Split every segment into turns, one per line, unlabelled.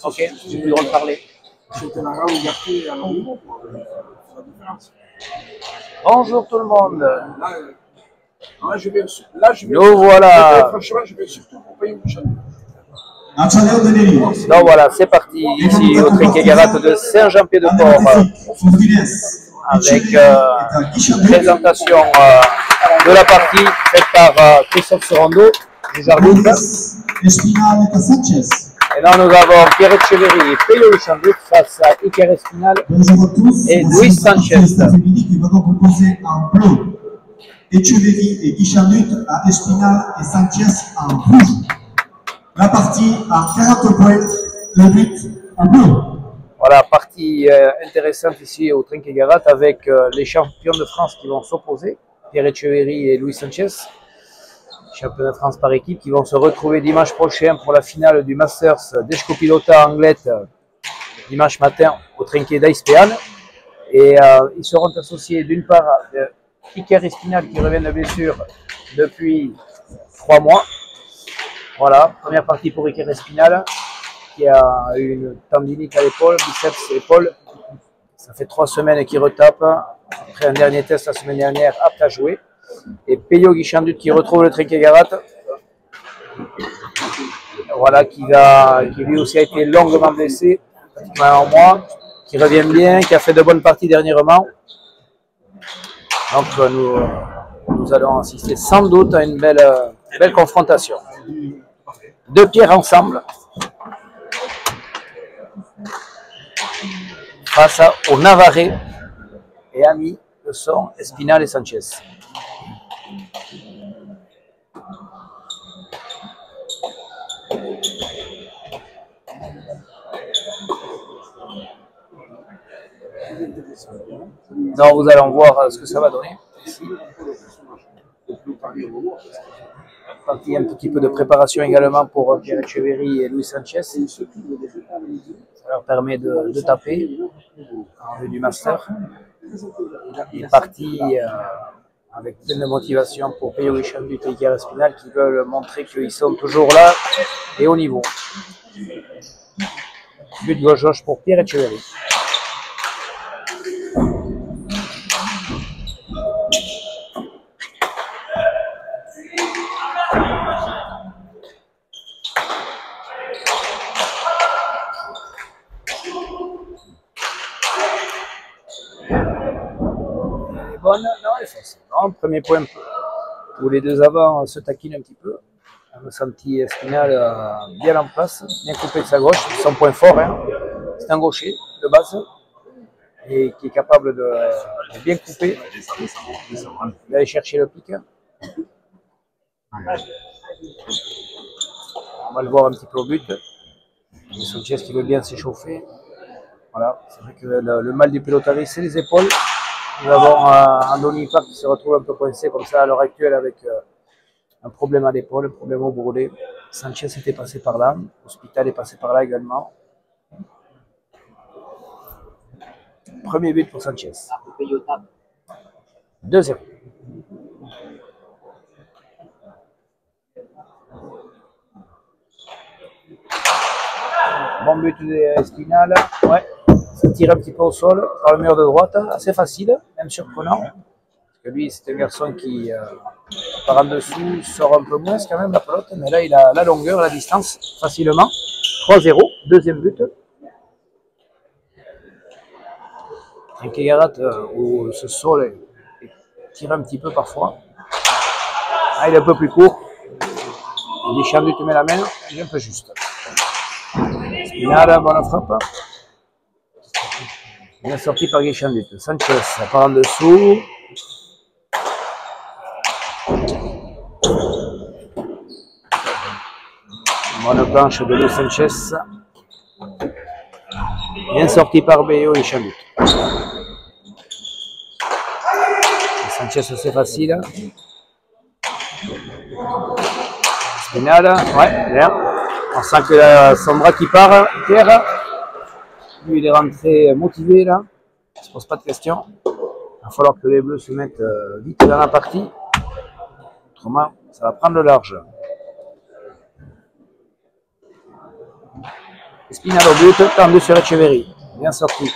Ok, j'ai plus le droit de parler. Bonjour tout le monde. Nous voilà.
Franchement, je vais surtout pour payer une chaîne.
Donc voilà, c'est parti ici au Trinquet Garat de Saint-Jean-Pied-de-Port avec une présentation de la partie faite par Christophe Sorando du Jardin. Et là nous avons Pierre Echeverry et Pello Guichand-Duc face à Iker Espinal et Luis Sanchez.
Qui va donc opposer en bleu Echeverry et Guichand-Duc à Espinal et Sanchez en rouge. La partie à 40 points, le but en bleu.
Voilà, partie intéressante ici au Trinquet Garat avec les champions de France qui vont s'opposer, Pierre Echeverry et Luis Sanchez, champions de France par équipe, qui vont se retrouver dimanche prochain pour la finale du Masters d'Escopilota Anglette dimanche matin au Trinquet d'Aispean. Et ils seront associés d'une part à Iker Espinal qui revient de blessure depuis 3 mois. Voilà, première partie pour Iker Espinal qui a eu une tendinite à l'épaule, biceps et épaule. Ça fait 3 semaines qu'il retape. Après un dernier test la semaine dernière, apte à jouer. Et Pello Guichand-Duc qui retrouve le Trinquet Garat. Voilà, qui lui aussi a été longuement blessé, pratiquement un mois, qui revient bien, qui a fait de bonnes parties dernièrement. Donc nous allons assister sans doute à une belle confrontation. Deux pierres ensemble face aux Navarrais et amis que sont Espinal et Sanchez. Donc vous allez voir ce que ça va donner. Ici. Partie un petit peu de préparation également pour Pierre Echeverry et Luis Sanchez. Ça leur permet de taper en vue du master. Et partie avec plein de motivation pour Pello Guichand-Duc et Iker Espinal qui veulent montrer qu'ils sont toujours là et au niveau. But gauche pour Pierre Echeverry. Bonne, non, elle est facile. Non, premier point où les deux avants se taquinent un petit peu. On a senti Espinal bien en place, bien coupé de sa gauche, son point fort. Hein. C'est un gaucher de base et qui est capable de bien couper, d'aller chercher le pic. On va le voir un petit peu au but. Sanchez qui veut bien s'échauffer. Voilà, c'est vrai que le mal du pelotari, c'est les épaules. Nous avons Andoni Park qui se retrouve un peu coincé comme ça à l'heure actuelle avec un problème à l'épaule, un problème au bourrelet. Sanchez était passé par là, Hospital est passé par là également. Premier but pour Sanchez. 2-0. Bon but d'Espinal. Ouais. Ça tire un petit peu au sol par le mur de droite. Assez facile, même surprenant. Parce que lui, c'est un garçon qui part en dessous, sort un peu moins quand même la pelote. Mais là, il a la longueur, la distance facilement. 3-0. Deuxième but. Trinquegarat où ce sol tire un petit peu parfois. Ah, il est un peu plus court. Guichandu te met la main, il est un peu juste. Espinal, bonne frappe. Bien sorti par Guichandu. Sanchez part en dessous. Bonne planche de Luis Sanchez. Bien sorti par Bello Guichandu. Sanchez, c'est facile. Espinal, ouais, bien. On sent que son bras qui part, Pierre. Lui, il est rentré motivé là. Il ne se pose pas de questions. Il va falloir que les Bleus se mettent vite dans la partie. Autrement, ça va prendre le large. Espinal au but, tendu sur Etcheverry. Bien sorti.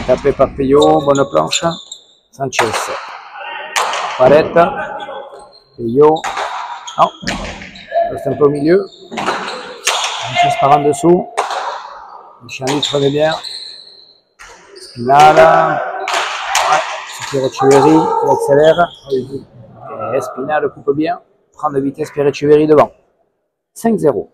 Tapé par Peyo, bonne planche. Sanchez. Paletta. Peyo. Non. Reste un peu au milieu. Sanchez part en dessous. Guichandu prenait bien. Espinal. Ouais. C'est Etcheverry qui accélère. Et Espinal coupe bien. Prend de vitesse Pierre Etcheverry devant. 5-0.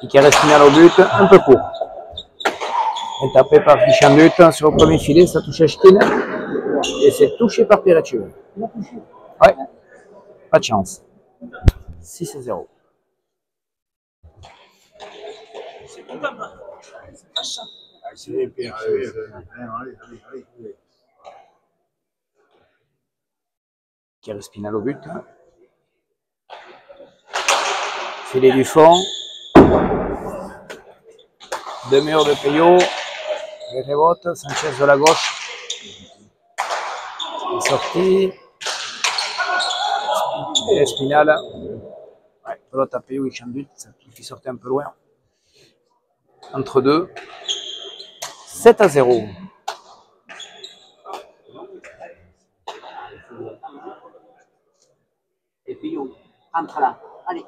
Iker Espinal au but, un peu court. Et tapé par Guichandu sur le premier filet, ça touche Ashkin. Et c'est touché par Pierre Etcheverry. Ouais, pas de chance. 6-0. Iker Espinal au but. Filet du fond. Deux murs de Peyo. Les rebotes. Sanchez de la gauche. Sorti. Et Espinal. Ouais, pelote à Peyo, il chambute. Ça fait sortir un peu loin. Entre deux. 7-0.
Et Peyo, entre là. Allez.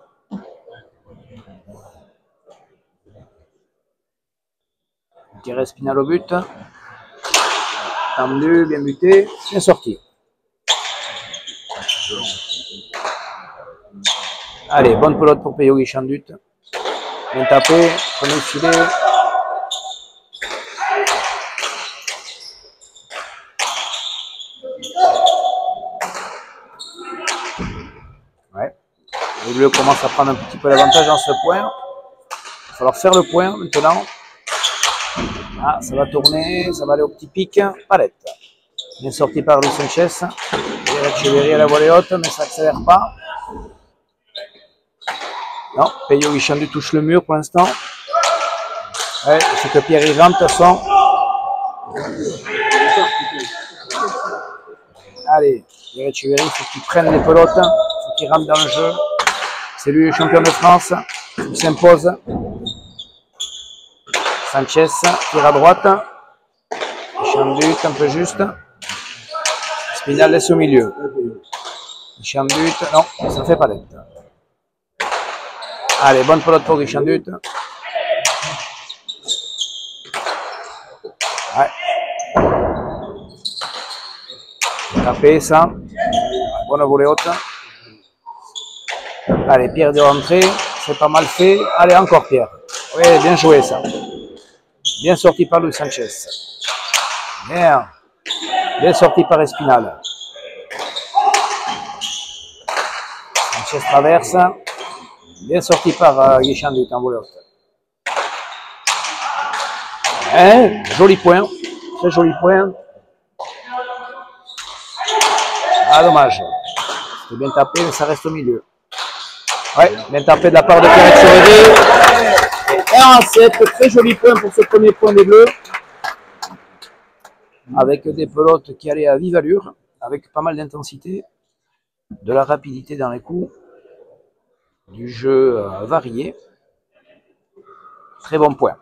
Iker Espinal au but. Tendu, bien buté, bien sorti. Allez, bonne pelote pour Peyo Guichandu. Bien tapé, premier filet. Ouais. Les Bleus commencent à prendre un petit peu l'avantage dans ce point. Il va falloir faire le point maintenant. Ah, ça va tourner, ça va aller au petit pic. Palette. Bien sorti par Luis Sanchez. Etcheverry à la volée haute, mais ça n'accélère pas. Non, Peyo Guichandu touche le mur pour l'instant. Ouais, c'est que Pierre y rentre de toute façon. Allez, Etcheverry, il faut qu'il prenne les pelotes. Il faut qu'il rentre dans le jeu. C'est lui le champion de France. Il s'impose. Sanchez tire à droite. Guichandu un peu juste. Espinal laisse au milieu. Guichandu, non, ça ne fait pas d'être. Allez, bonne pelote pour Guichandu. Ouais. Tapé ça. Bonne volée haute. Allez, Pierre de rentrée. C'est pas mal fait. Allez, encore Pierre. Oui, bien joué ça. Bien sorti par Luis Sanchez. Bien. Bien sorti par Espinal. Sanchez traverse. Bien sorti par Guichanduc en volée haute. Hein, joli point, très joli point. Ah, dommage. C'était bien tapé, mais ça reste au milieu. Ouais, bien tapé de la part de Pierre Chevalier. Et 1-7, très joli point pour ce premier point des Bleus. Avec des pelotes qui allaient à vive allure, avec pas mal d'intensité, de la rapidité dans les coups, du jeu varié. Très bon point.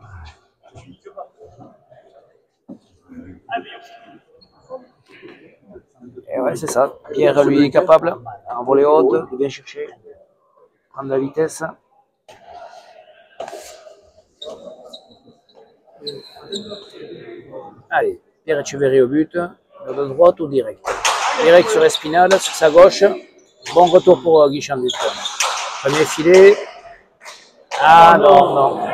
Et ouais, c'est ça. Pierre, lui, est capable, en volée haute, de bien chercher, prendre la vitesse. Allez, Pierre Etcheverry au but, de droite ou direct. Direct sur Espinal, sur sa gauche. Bon retour pour Guichanduc. Premier filet. Ah non, non, non.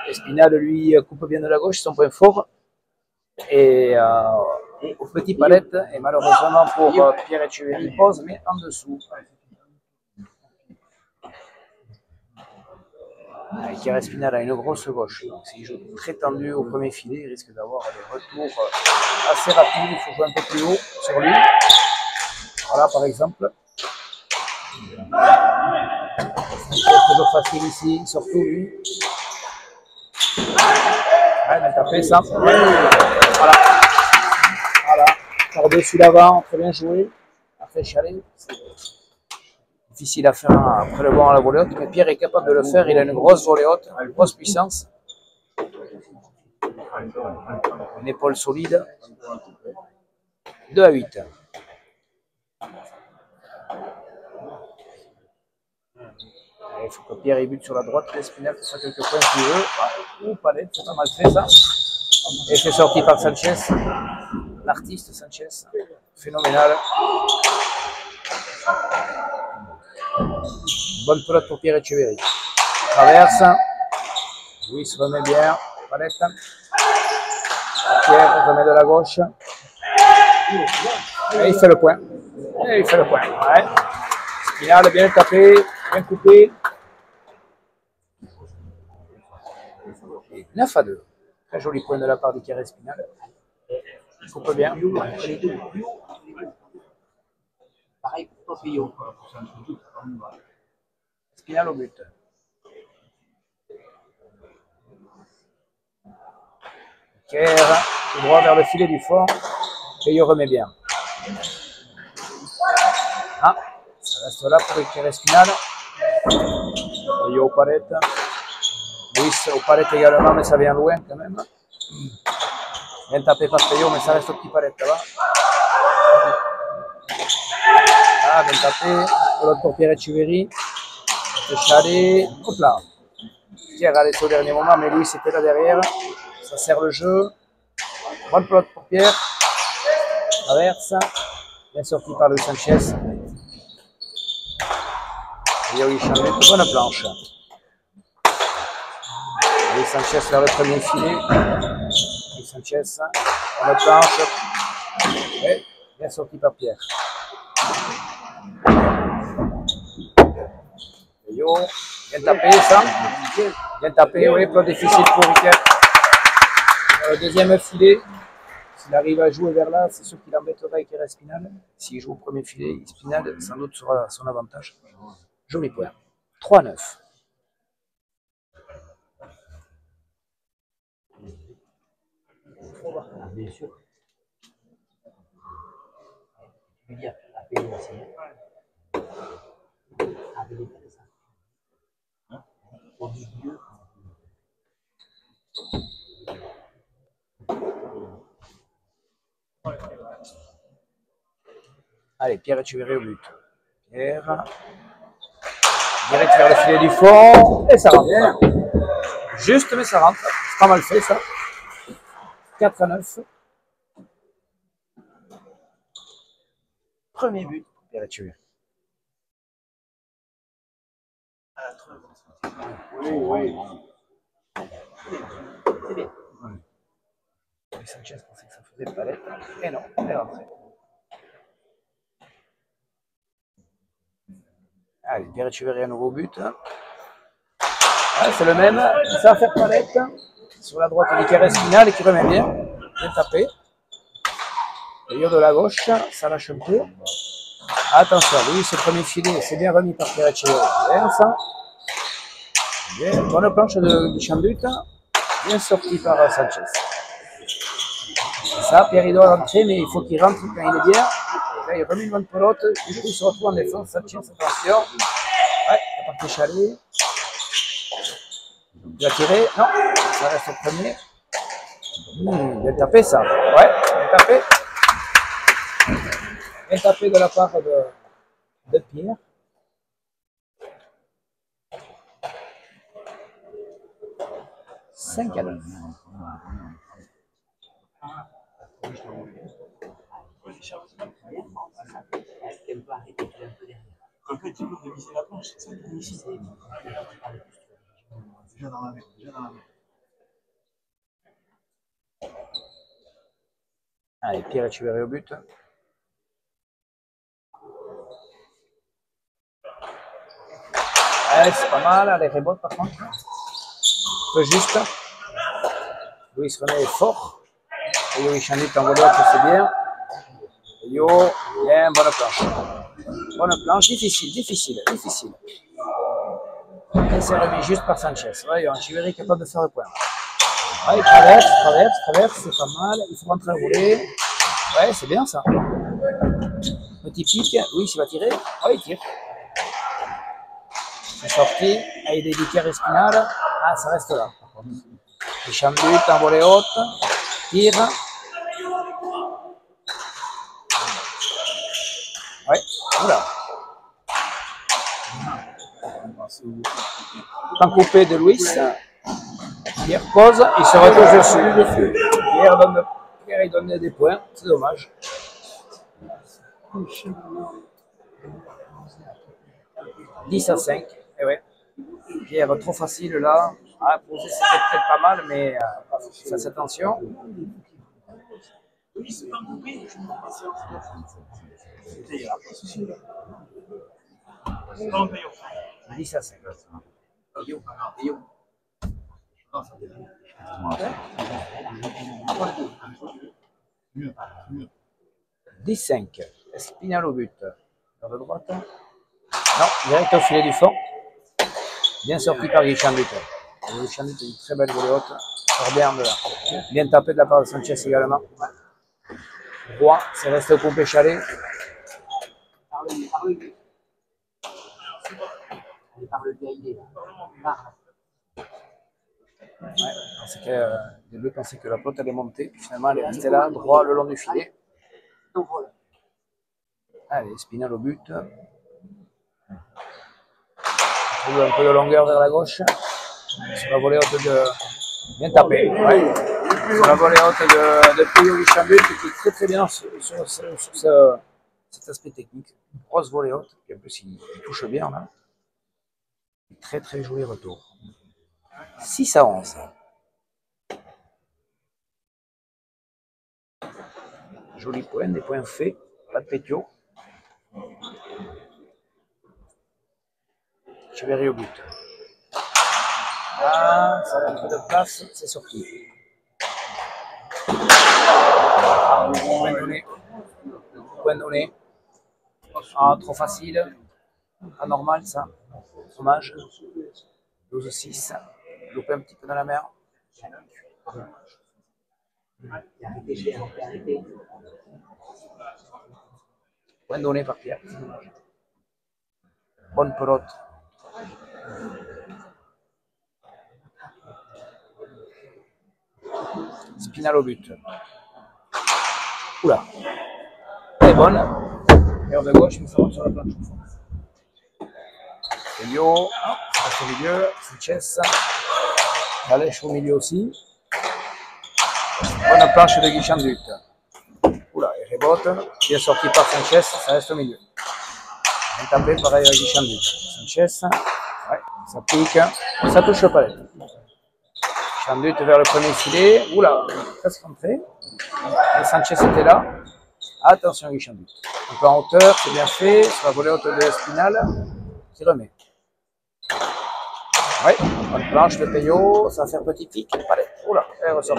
Espinal, lui, coupe bien de la gauche, son point fort. Et au petit palette, et malheureusement pour Pierre Etcheverry, il pose, mais en dessous. Pierre Espinal a une grosse gauche, donc s'il joue très tendu au premier filet, il risque d'avoir des retours assez rapides. Il faut jouer un peu plus haut sur lui. Voilà, par exemple. C'est toujours facile ici, surtout lui. Ouais, mais tapé ça. Voilà. Voilà. Par-dessus l'avant, très bien joué. Après Chalet. Difficile à faire après le bon à la volée haute, mais Pierre est capable de le faire. Il a une grosse volée haute, une grosse puissance. Une épaule solide. 2-8. Il faut que Pierre bute sur la droite, l'Espinal fait ça quelques points s'il veut. Ou Palette, c'est pas mal fait ça. Et c'est sorti par Sanchez. L'artiste Sanchez. Phénoménal. Bonne pelote pour Pierre Etcheverry. Traverse. Louis se remet bien. Palette. Pierre remet de la gauche. Et il fait le point. Et il fait le point. Ouais. Espinal bien tapé, bien coupé. Et 9-2. Très joli point de la part d'Iker Espinal. Il coupe bien.
Pareil pour Topio.
Espinal au but. Kerr, tout droit vers le filet du fond. Peyo remet bien. Ah, ça reste là pour Iker Espinal. Peyo au palette. Luis au palette également, mais ça vient loin quand même. Bien tapé par Peyo, mais ça reste au petit palette là-bas. Ah, bien tapé. L'autre pour Pierre Etcheverry. Le Chalet. Hop là. Pierre allait au dernier moment, mais Luis était là derrière. Ça sert le jeu. Bonne pelote pour Pierre. Traverse. Bien sorti par Luis Sanchez. Et oui, bonne planche. Luis Sanchez vers le premier filet. Luis Sanchez. Bonne planche. Et bien sorti par Pierre. Yo, bien tapé ça. Bien tapé, oui, peu difficile pour Iker. Le deuxième filet. S'il arrive à jouer vers là, c'est sûr qu'il embêtera Iker Espinal. S'il joue au premier filet, Espinal sans doute sera son avantage. Joli point. 3-9.
Bien sûr. Je veux dire, appeler aussi. Appeler comme ça. Au milieu.
Allez, Pierre Etcheverry au but. Pierre. Direct vers le filet du fond. Et ça rentre. Juste, mais ça rentre. C'est pas mal fait ça. 4-9. Premier but pour Pierre Etcheverry.
Oui. C'est bien.
Et Sanchez pensait que ça faisait palette. Et non, elle est rentrée. Allez, Pierre Etcheverry à nouveau but. Ouais, c'est le même, ça va faire palette sur la droite du carré Espinal qui remet bien, bien tapé. D'ailleurs de la gauche, ça lâche un peu. Attention, oui, ce premier filet, c'est bien remis par Pierre Etcheverry. Bien ça. Bien, bonne planche de Guichandut, bien sorti par Sanchez. Ça, Pierre il doit rentrer, mais il faut qu'il rentre quand il est bien. Là, il remet une bonne pelote, du coup il se retrouve en défense, Sanchez, attention. Ouais, la partie chalet. Il va tirer, non, ça reste au premier. Bien tapé ça, ouais, bien tapé. Bien tapé de la part de Pierre. Cinq à 9.
En fait, tu peux réviser la planche, c'est ça qui est ici.
Déjà dans la mer, déjà dans la mer.
Allez, Pierre Etcheverry au but. Ouais, c'est pas mal, allez, rebote par contre. Un peu juste. Louis se remet fort. Et Yo Guichandut en volée, c'est bien. Yo, bien, bonne planche. Bonne planche, difficile. Et c'est remis juste par Sanchez. Ouais, Etcheverry est capable de faire le point. Ouais, il traverse, c'est pas mal. Il faut rentrer à voler. Ouais, c'est bien ça. Petit pic, oui, il va tirer. Ouais, il tire. C'est sorti. Allez, des carrés Espinal. Ah, ça reste là. Guichandut en volée haute. Tire. Ouais, oula. Temps coupé de Louis. Pierre pose, il se retrouve dessus. Pierre il donne des points, c'est dommage. 10 à 5, et ouais. Pierre trop facile là. Ah, poser c'était peut-être pas mal, mais faites attention.
Oui, c'est pas coupé, je me passe. C'est pas un payant.
10 à 5.
Yo.
10-5. Espinal au but. Vers de droite. Non, direct au filet du fond. Bien sorti par Guichandut. Guichandut a une très belle volée haute. Bien de là. Bien tapé de la part de Sanchez également. Roi, c'est resté au pompé chalet. Ouais, parce que les deux pensaient que la pelote allait monter. Finalement, elle est restée là, droit le long du filet. Allez, Espinal au but. On trouve un peu de longueur vers la gauche. Sur la volée haute de. Bien tapé. Ouais. Sur la volée haute de Yo Guichandut qui est très bien sur cet aspect technique. Une grosse volée haute. Et en plus, il touche bien là. Très joli retour. 6 à 11. Joli point, des points faits, pas de pétio. Etcheverry au but. Ah, ça a un peu de place, c'est sorti. Point donné. Ah, trop facile. Pas normal ça. Dommage. 12-6. Loupé un petit peu dans la mer. Point donné par Pierre. Bonne pelote. Espinal au but. Oula. Elle est bonne. Meilleur de gauche, mais ça rentre sur la planche. Yo, ça reste au milieu. Sanchez. Calèche au milieu aussi. Bonne planche de Guichandut. Oula, il rebote. Bien sorti par Sanchez, ça reste au milieu. Bien tapé, pareil à Guichandut. Sanchez. Ouais, ça pique. Ça touche le palette. Guichandut vers le premier filet. Oula, presque rentré. Et Sanchez était là. Attention Guichandut. Un peu en hauteur, c'est bien fait. Sur la volée haute de Espinal. qui remet. Oui, bonne planche de Peyo, ça va faire petit pic. Allez, oula, elle ressort.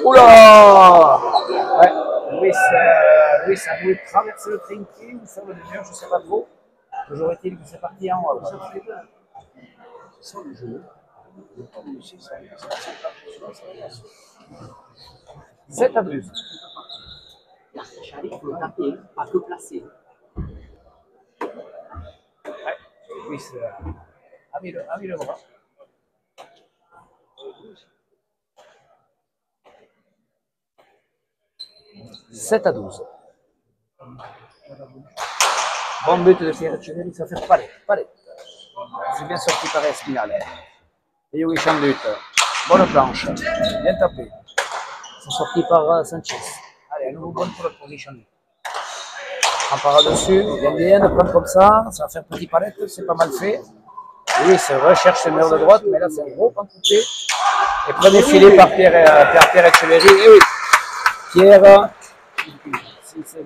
Oula! Ouais, Louis a voulu traverser le trinquet ou faire le mur, je ne sais pas trop. Toujours est-il que c'est parti en haut.
Sans le jeu, le temps de Lucie, ça
7 à 12.
Chalet, il faut taper, pas que placer.
Ouais, Louis a mis le bras. 7 à 12. Bon but de Pierre Etcheverry, ça fait palette. C'est bien sorti par Espinal. Et Yogi Chandut. Bonne planche. Bien tapé. C'est sorti par Sanchez. Allez, à nouveau bonne pour le position. On part dessus, il bien de prendre comme ça va faire petit palette, c'est pas mal fait. Oui, c'est recherche le mur de droite, mais là c'est un gros pan coupé. Et premier filet par Pierre Etcheverry. Et oui, Pierre,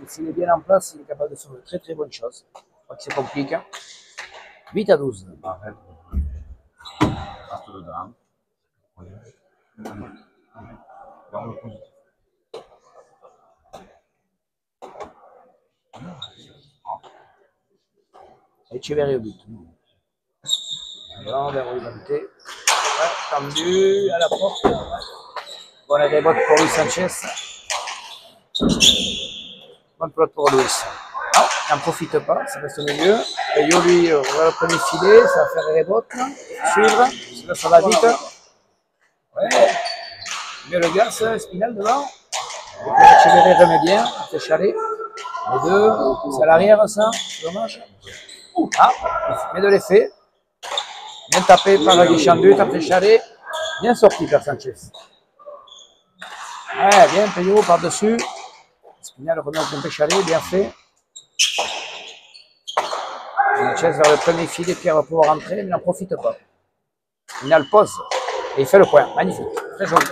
s'il est bien en place, il est capable de faire de très bonnes choses. Je crois que c'est compliqué. 8 à 12.
Arrête. Reste dedans. Dans le positif.
Etcheverry au but. Alors, vers l'égalité. Ouais, tendu à la porte. Bonne débotte pour Luis Sanchez. Bonne pelote pour Luis. Non, il n'en profite pas, ça reste au milieu. Peyo lui, vers le premier filet, ça va faire les bottes. Suivre, là ça va vite. Ouais. Mieux le gars, Spinal devant. Et puis Etcheverry remet bien, c'est Chalet. Les deux, c'est à l'arrière ça, c'est dommage. Ah, il met de l'effet. Bien tapé par Guichandu, après Chalet. Bien sorti par Sanchez. Ouais, bien Peyo par-dessus. Spinal remet au pompé Chalet, bien fait. Sanchez vers le premier filet, Pierre va pouvoir rentrer, mais il n'en profite pas. Spinal pose et il fait le point. Magnifique, très joli.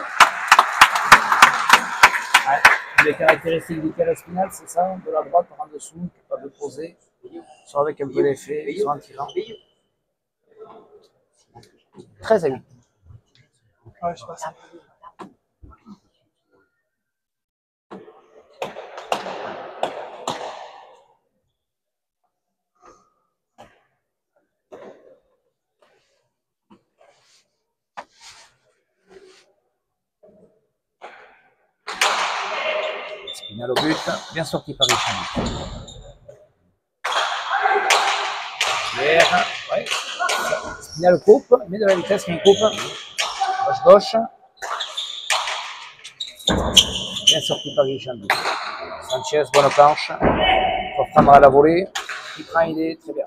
Ouais, les caractéristiques du Pierre Spinal, c'est ça, de la droite par en dessous, capable de poser, soit avec un peu d'effet, soit en tirant. 13 à 8.
Ouais, je passe.
Spinal au but, bien sorti par Richard. Pierre, ouais. Spinal coupe, met de la vitesse, mais il coupe. Gauche. Bien sorti par Richard. Sanchez, bonne planche. Pour prendre à la volée. Il prend idée, très bien.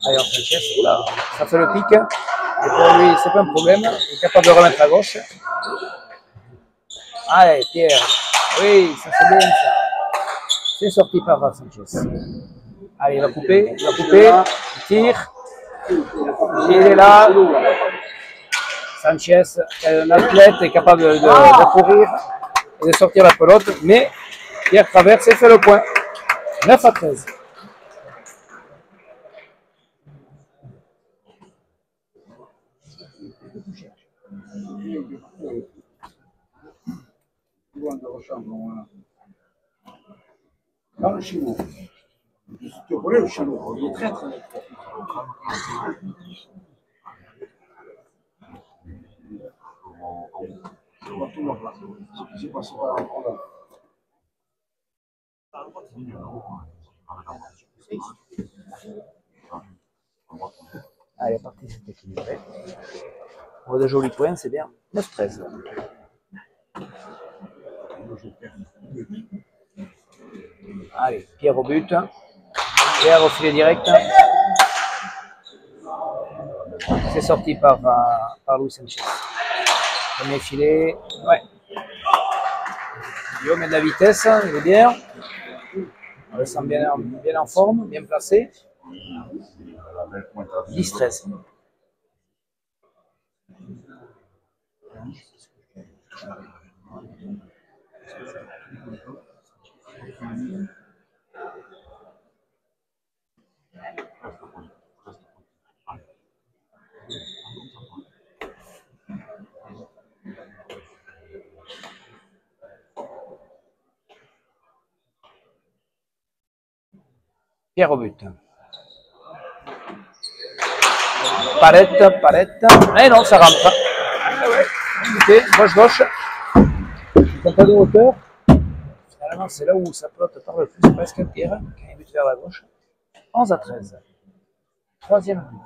Alors Sanchez, oula, ça fait le pic. Et pour lui, c'est pas un problème. Il est capable de remettre à gauche. Allez, Pierre. Oui, ça c'est bien ça. C'est sorti par Sanchez. Allez, il va couper, il tire. Il est là. Sanchez, un athlète, est capable de courir et de sortir la pelote, mais Pierre traverse et fait le point. 9 à 13.
Dans le chino. Tu connais le chino, il est traître. Je vois tout là. J'ai passé par là.
Allez, parti, c'est équilibré. On voit de jolis points, c'est bien. 9-13. Allez, Pierre au but. Pierre au filet direct. C'est sorti par Luis Sanchez. Premier filet. Ouais. Guillaume met de la vitesse, il est bien. On le sent bien en forme, bien placé. 10-13. Pierre au but. Palette. Mais non, ça rentre. Ah ouais. Écoutez, gauche. Il n'y a pas de hauteur. Finalement, c'est là où sa pelote part le plus presque Pierre, quand il bute vers la gauche. 11-13. Troisième but.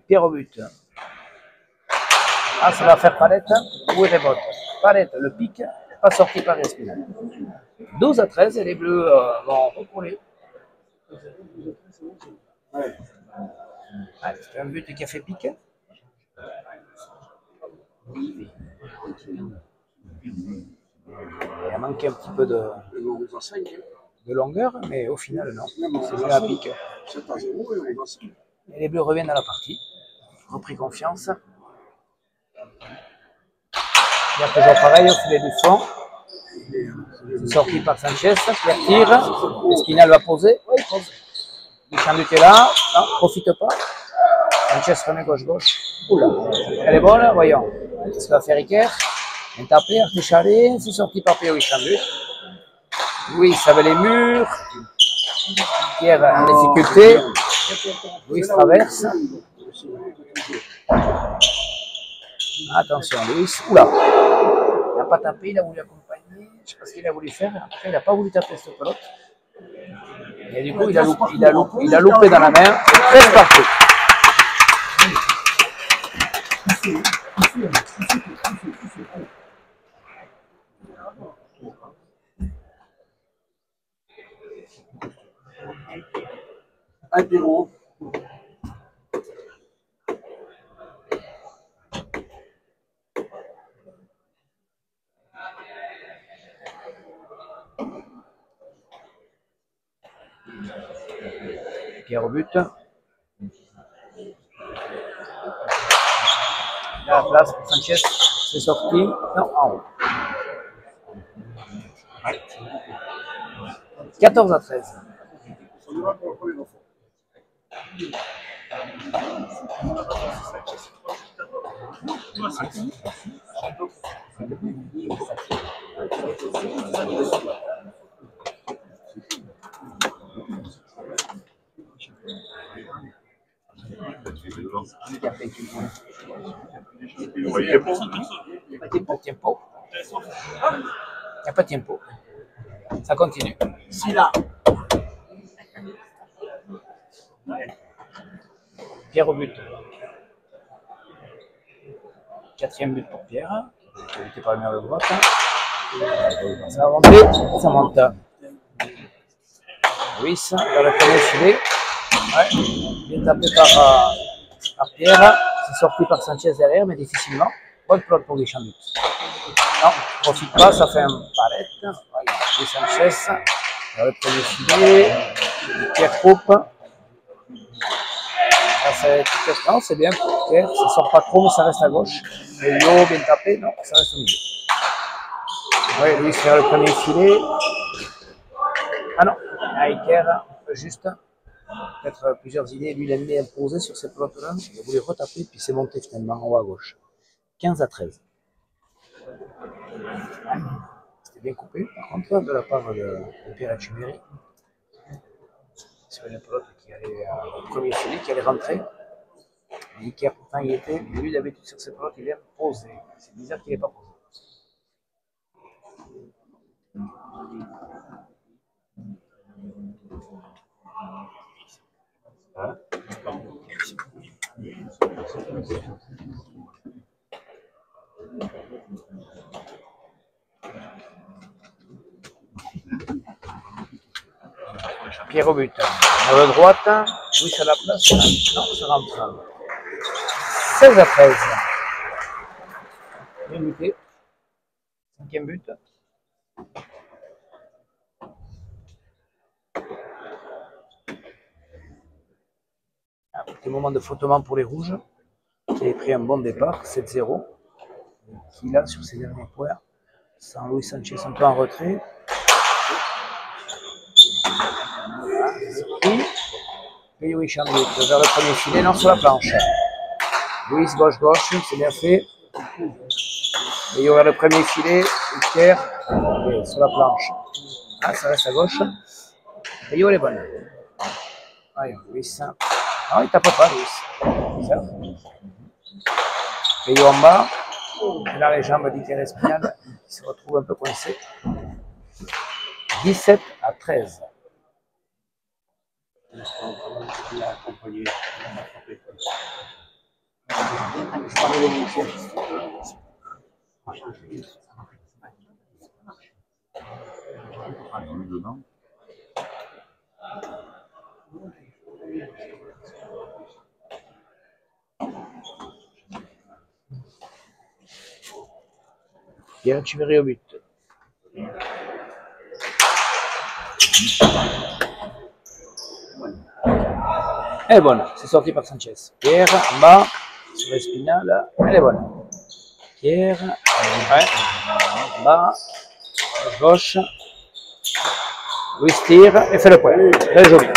Pierre au but. Ah, ça va faire Palette. Où est rebote? Palette, le pic, pas sorti par Espinal. 12-13 et les Bleus vont recoller. Ouais, c'est un but qui a fait pique. Il a manqué un petit peu de longueur, mais au final, non. C'est bien à pique. Et les Bleus reviennent à la partie. Repris confiance. Il y a toujours pareil au filet du fond. C'est sorti par Sanchez. Pierre tire. Espinal va poser. Oui, il pose. Guichanduc est là. Non, profite pas. Sanchez remet gauche. Oula. Elle est bonne, voyons. Qu'est-ce que va faire Iker? Un tapé, Artéchalé. C'est sorti par Pierre Guichanduc. Louis avait les murs. Pierre en difficulté. Louis traverse. Attention, Louis. Oula. Il n'a pas tapé, il a voulu accompagner. Je ne sais pas ce qu'il a voulu faire. Après, il n'a pas voulu taper cette pelote. Et du coup, il a loupé dans la main. 13 partout.
Apéro.
Pierre au but. Là, la place pour Sanchez, c'est sorti. Non, en haut. 14-13. Il n'y a pas de tempo. Ça continue.
Si là.
Pierre au but. Quatrième but pour Pierre. Évité par le mur de droite. Ça va monter. Ça monte. Louis vers le premier filet. Ouais. Bien tapé par Pierre. C'est sorti par Sanchez derrière, mais difficilement. Bonne pelote pour Guichanduc. Non, profite pas, ça fait un palette. Voilà, Sanchez vers le premier filet. Pierre coupe. Non, c'est bien pour Pierre. Ça sort pas trop, mais ça reste à gauche. Et Yo, bien tapé. Non, ça reste au milieu. Oui, Louis vers le premier filet. Ah non, Iker, juste. Peut-être plusieurs idées. Lui, il aime bien imposer sur cette pelote-là. Il a voulu retaper, puis c'est monté finalement en haut à gauche. 15-13. C'était bien coupé, par contre, de la part de Pierre Etcheverry. C'est une pelote qui allait au premier filet, qui allait rentrer. Et Iker, pourtant, il était. Lui, d'habitude, sur cette pelote, il aime poser. C'est bizarre qu'il n'ait pas posé. Pierre au but. Dans la droite, Louis à la place. Non, ça rentre. 16-13. Bien buté. Cinquième but. Un petit moment de flottement pour les rouges, qui avait pris un bon départ, 7-0. Qui là, sur ses derniers points, sans Louis Sanchez un peu en retrait. Voilà, c'est sorti. Peyo Guichanduc vers le premier filet, non sur la planche. Louis gauche-gauche, c'est bien fait. Peyo vers le premier filet, Pierre sur la planche. Ah, ça reste à gauche. Peyo elle est bonne. Allez, Louis. Ah, il tape pas, Louis. Peyo en bas. Et là, les jambes d'Iker Espinal qui se retrouvent un peu coincés. 17-13. Pierre Etcheverry au but. Elle est bonne, c'est sorti par Sanchez. Pierre en bas, sur l'Espinal, elle est bonne. Pierre, ouais, en bas, gauche. Louis tire et fait le point. Très joli.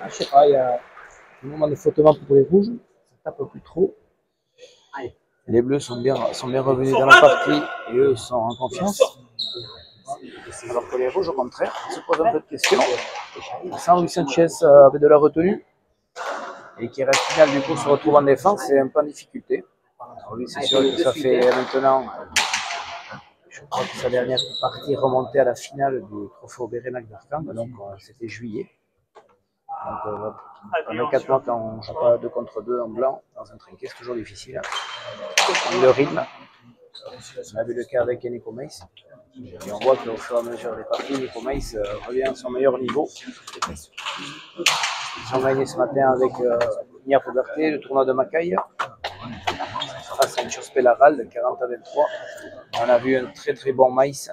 Ah, je sais pas, il y a un moment de flottement pour les rouges, ça tape plus trop. Les bleus sont bien revenus dans la partie et eux sont en confiance. Alors que les rouges, au contraire, se posent un peu de questions. Sans Luis Sanchez avait de la retenue et qui reste final du coup se retrouve en défense et un peu en difficulté. Alors lui, c'est sûr que ça fait maintenant, je crois que sa dernière partie remontée à la finale du trophée Bérénac d'Arcang, donc c'était juillet. Donc, pendant 4 mois, quand on ne joue pas 2 contre 2 en blanc, dans un trinquet, c'est toujours difficile. Le rythme, on a vu le cas avec Nico Meis. Et on voit qu'au fur et à mesure des parties, Nico Meis revient à son meilleur niveau. Ils ont gagné ce matin avec Nia Poberté, le tournoi de Macaille, face à une chose Pellaral de 40-23. On a vu un très très bon Meis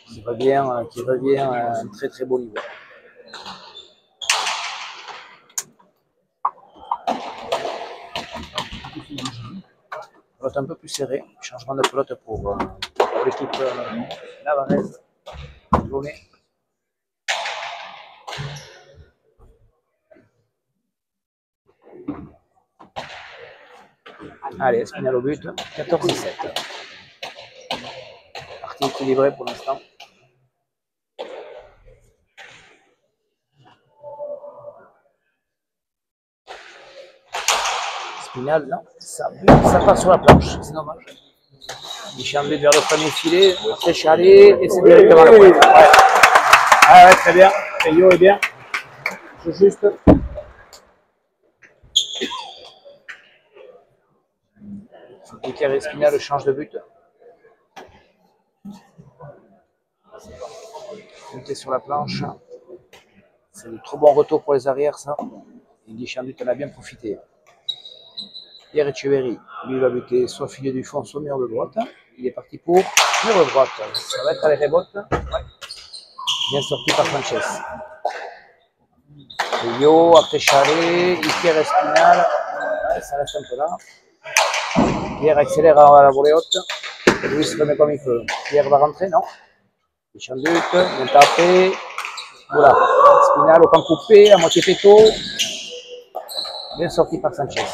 qui revient à un très très beau niveau. Pelote un peu plus serrée, changement de pelote pour l'équipe navarraise. Launay. Allez, Espinal au but, 14-17. Partie équilibrée pour l'instant. Espinal, non, ça part sur la planche, c'est dommage. Guichanduc vers le premier filet, après Chalet, et c'est directement le point. Ouais. Ah ouais, très bien, Peyo est bien. Je juste. Iker Espinal change de but. Monter sur la planche. C'est un trop bon retour pour les arrières, ça. Et Guichanduc en a bien profité. Pierre Etcheverry, lui va buter soit filet du fond, soit mur de droite. Il est parti pour mur de droite. Ça va être à les rebotes. Ouais. Bien sorti par Sanchez. Peyo, après Chalet, Iker Espinal. Ouais, ça reste un peu là. Pierre accélère à la volée haute. Louis se remet comme il peut. Pierre va rentrer, non? Guichanduc, bien tapé. Voilà. Espinal au camp coupé, à moitié péto. Bien sorti par Sanchez.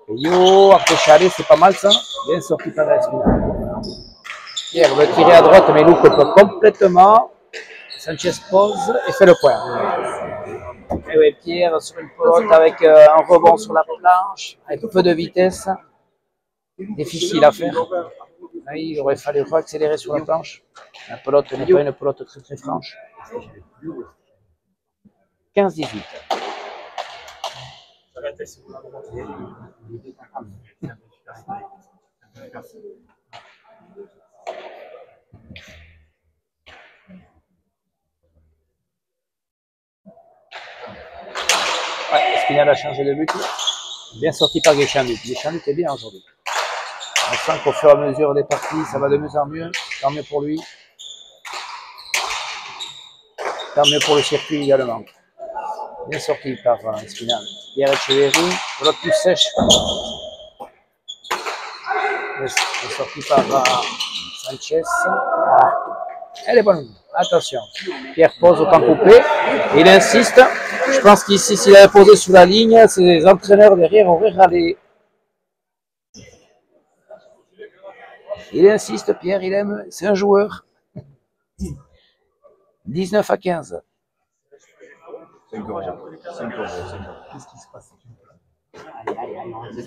Peyo, après Chalet, c'est pas mal ça. Bien sorti par Espinal. Pierre veut tirer à droite, mais loupe complètement. Sanchez pose et fait le point. Et oui, Pierre sur une pelote avec un rebond sur la planche, avec peu de vitesse. Difficile à faire. Là, il aurait fallu accélérer sur la planche. La pelote n'est pas une pelote très très franche. 15-18. Ouais, Espinal a changé de but. Bien sorti par Guichanduc. Guichanduc est bien aujourd'hui. On sent qu'au fur et à mesure des parties, ça va de mieux en mieux. Tant mieux pour lui. Tant mieux pour le circuit également. Bien sorti par Espinal. Pierre Etcheverry, l'autre plus sèche. Bien sorti par Sanchez. Ah. Elle est bonne. Attention. Pierre pose au pan coupé. Il insiste. Je pense qu'ici, s'il avait posé sous la ligne, ses entraîneurs derrière auraient râlé. Il insiste, Pierre, il aime. C'est un joueur. 19 à 15.
5 euros. 5 euros.
Qu'est-ce qui se passe?
Allez, on se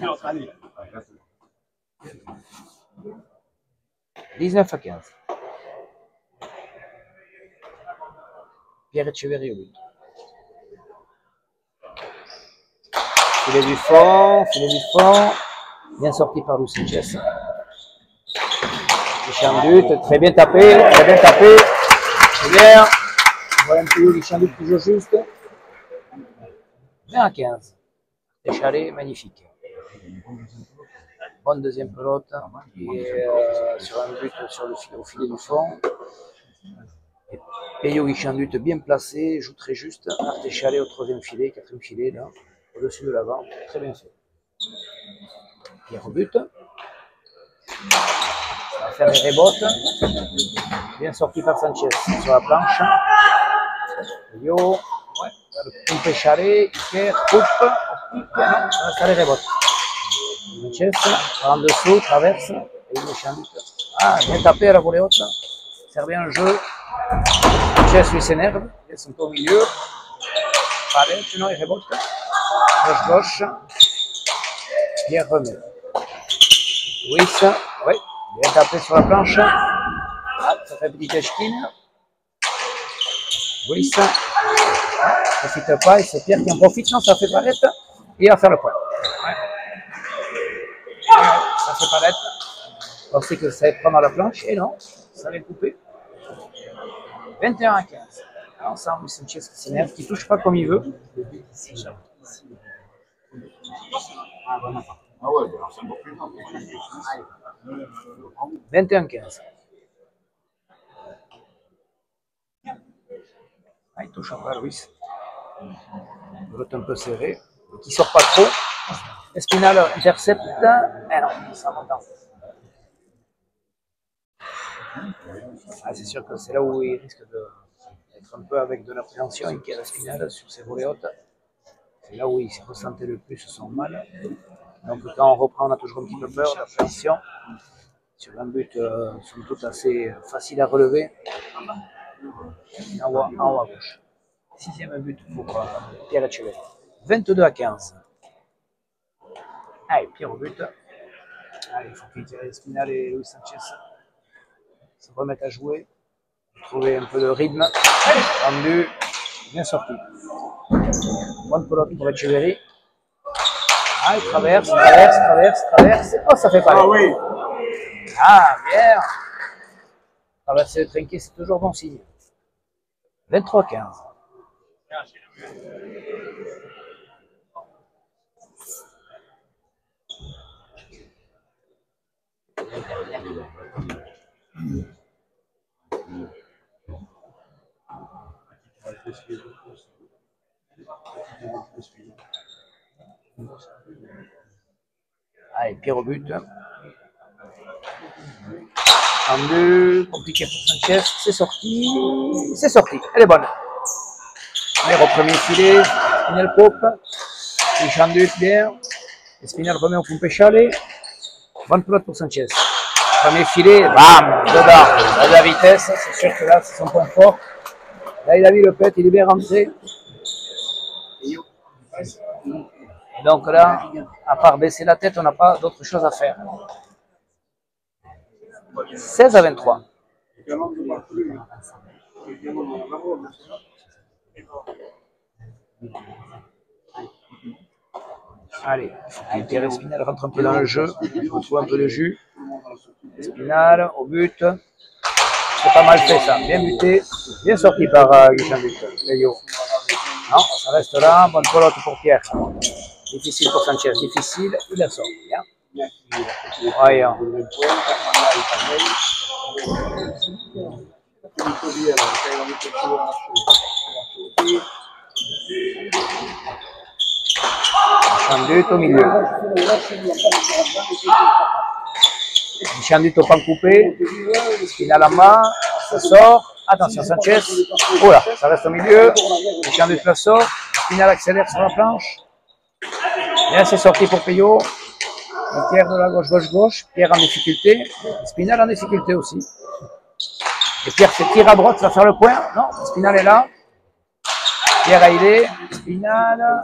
fait.
19 à 15. Pierre Etcheverry au but. Filet du fond, bien sorti par Louis Sanchez. Guichandut, très bien tapé, c'est bien. Voilà un peu Guichandut toujours juste. 20 à 15. Échalé, magnifique. Bonne deuxième pelote, et sur un but au filet du fond. Peyo Guichandut bien placé, joue très juste. Artéchalé au troisième filet, quatrième filet, là, au-dessus de l'avant. Très bien fait. Pierre au but. Ça va faire des rebotes. Bien sorti par Sanchez sur la planche. Peyo, ouais, le pompe Chalé, Iker, coupe, non, ça va faire des rebotes. Sanchez, en dessous, traverse, et Guichandut. Ah, bien tapé à la volée haute. Sert bien le jeu. Sanchez lui s'énerve, il laisse un peu au milieu. Allez, sinon il rebote. Gauche. Pierre remet. Louis, oui, bien tapé sur la planche. Ah, ça fait petite échine. Louis, ne profite pas, et c'est Pierre qui en profite. Non, ça fait palette. Et il va faire le point. Ouais. Ça fait palette. Je pensais que ça allait prendre à la planche, et non, ça allait couper. 21 à 15. Alors, ça, Louis Sanchez qui s'énerve, qui ne touche pas comme il veut.
Ah ouais, alors c'est encore plus grave.
21 à 15. Ah, il touche encore Louis. Il est un peu serré. Qui ne sort pas trop. Espinal intercepte. Eh non, ça monte en fait. Ah, c'est sûr que c'est là où il risque d'être un peu avec de l'appréhension. Il tire Espinal sur ses volées hautes. C'est là où il s'est ressenti le plus son mal. Donc quand on reprend, on a toujours un petit peu peur, d'appréhension. Sur un but, somme toute assez facile à relever. En haut à gauche. Sixième but pour Pierre Etcheverry. 22 à 15. Allez, Pierre au but. Allez, il faut qu'il tire Espinal et Louis Sanchez se remettent à jouer. Trouver un peu de rythme. Rendu, bien sorti. Bonne pelote pour Etcheverry. Ah, il traverse. Oh, ça fait pas.
Ah oui.
Ah, bien. Traverser le trinquet, c'est toujours bon signe. 23 à 15. Allez, Pierre au but. En deux, compliqué pour Sanchez. C'est sorti. Elle est bonne. Pierre au premier filet. Espinal coupe. Guichandut bien. Espinal remet au pompe Chalé. Bonne pelote pour Sanchez. Premier filet, bam, dedans. De la vitesse, c'est sûr que là, c'est son point fort. Là, il a mis le pet, il est bien rentré. Et donc là, à part baisser la tête, on n'a pas d'autre chose à faire. 16 à 23. Allez, Pierre Espinal rentre un peu dans le jeu, on trouve un peu de jus. Espinal au but. C'est pas mal fait ça, bien buté, bien sorti par Guichandut. Non, ça reste là, bonne pelote pour Pierre. Difficile pour Sanchez, difficile, il la sort. Bien. Voyons. Guichandut au milieu. Guichandut au pan coupé. Espinal en main. Ça sort. Attention, Sanchez. Oh là, ça reste au milieu. Guichanduc le sort. Espinal accélère sur la planche. Bien, c'est sorti pour Payot. Pierre de la gauche. Pierre en difficulté. Espinal en difficulté aussi. Et Pierre se tire à droite, va faire le point. Non, Espinal est là. Pierre a aidé. Espinal.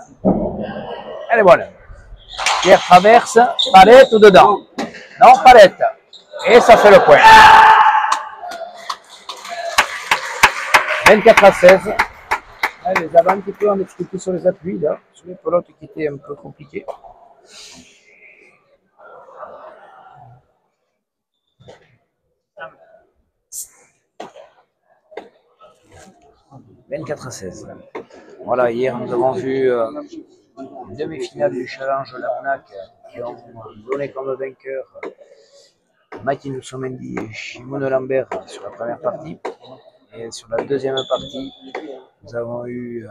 Elle est bonne. Pierre traverse. Palette ou dedans? Non, palette. Et ça fait le point. 24-16. Les avants un petit peu en difficulté sur les appuis, là, sur les pelotes qui étaient un peu compliquées. « 24-16. » Voilà, hier nous avons vu une demi-finale du challenge Larnac qui ont donné comme vainqueur Mathilde Somendi et Shimon Lambert sur la première partie. Et sur la deuxième partie, nous avons eu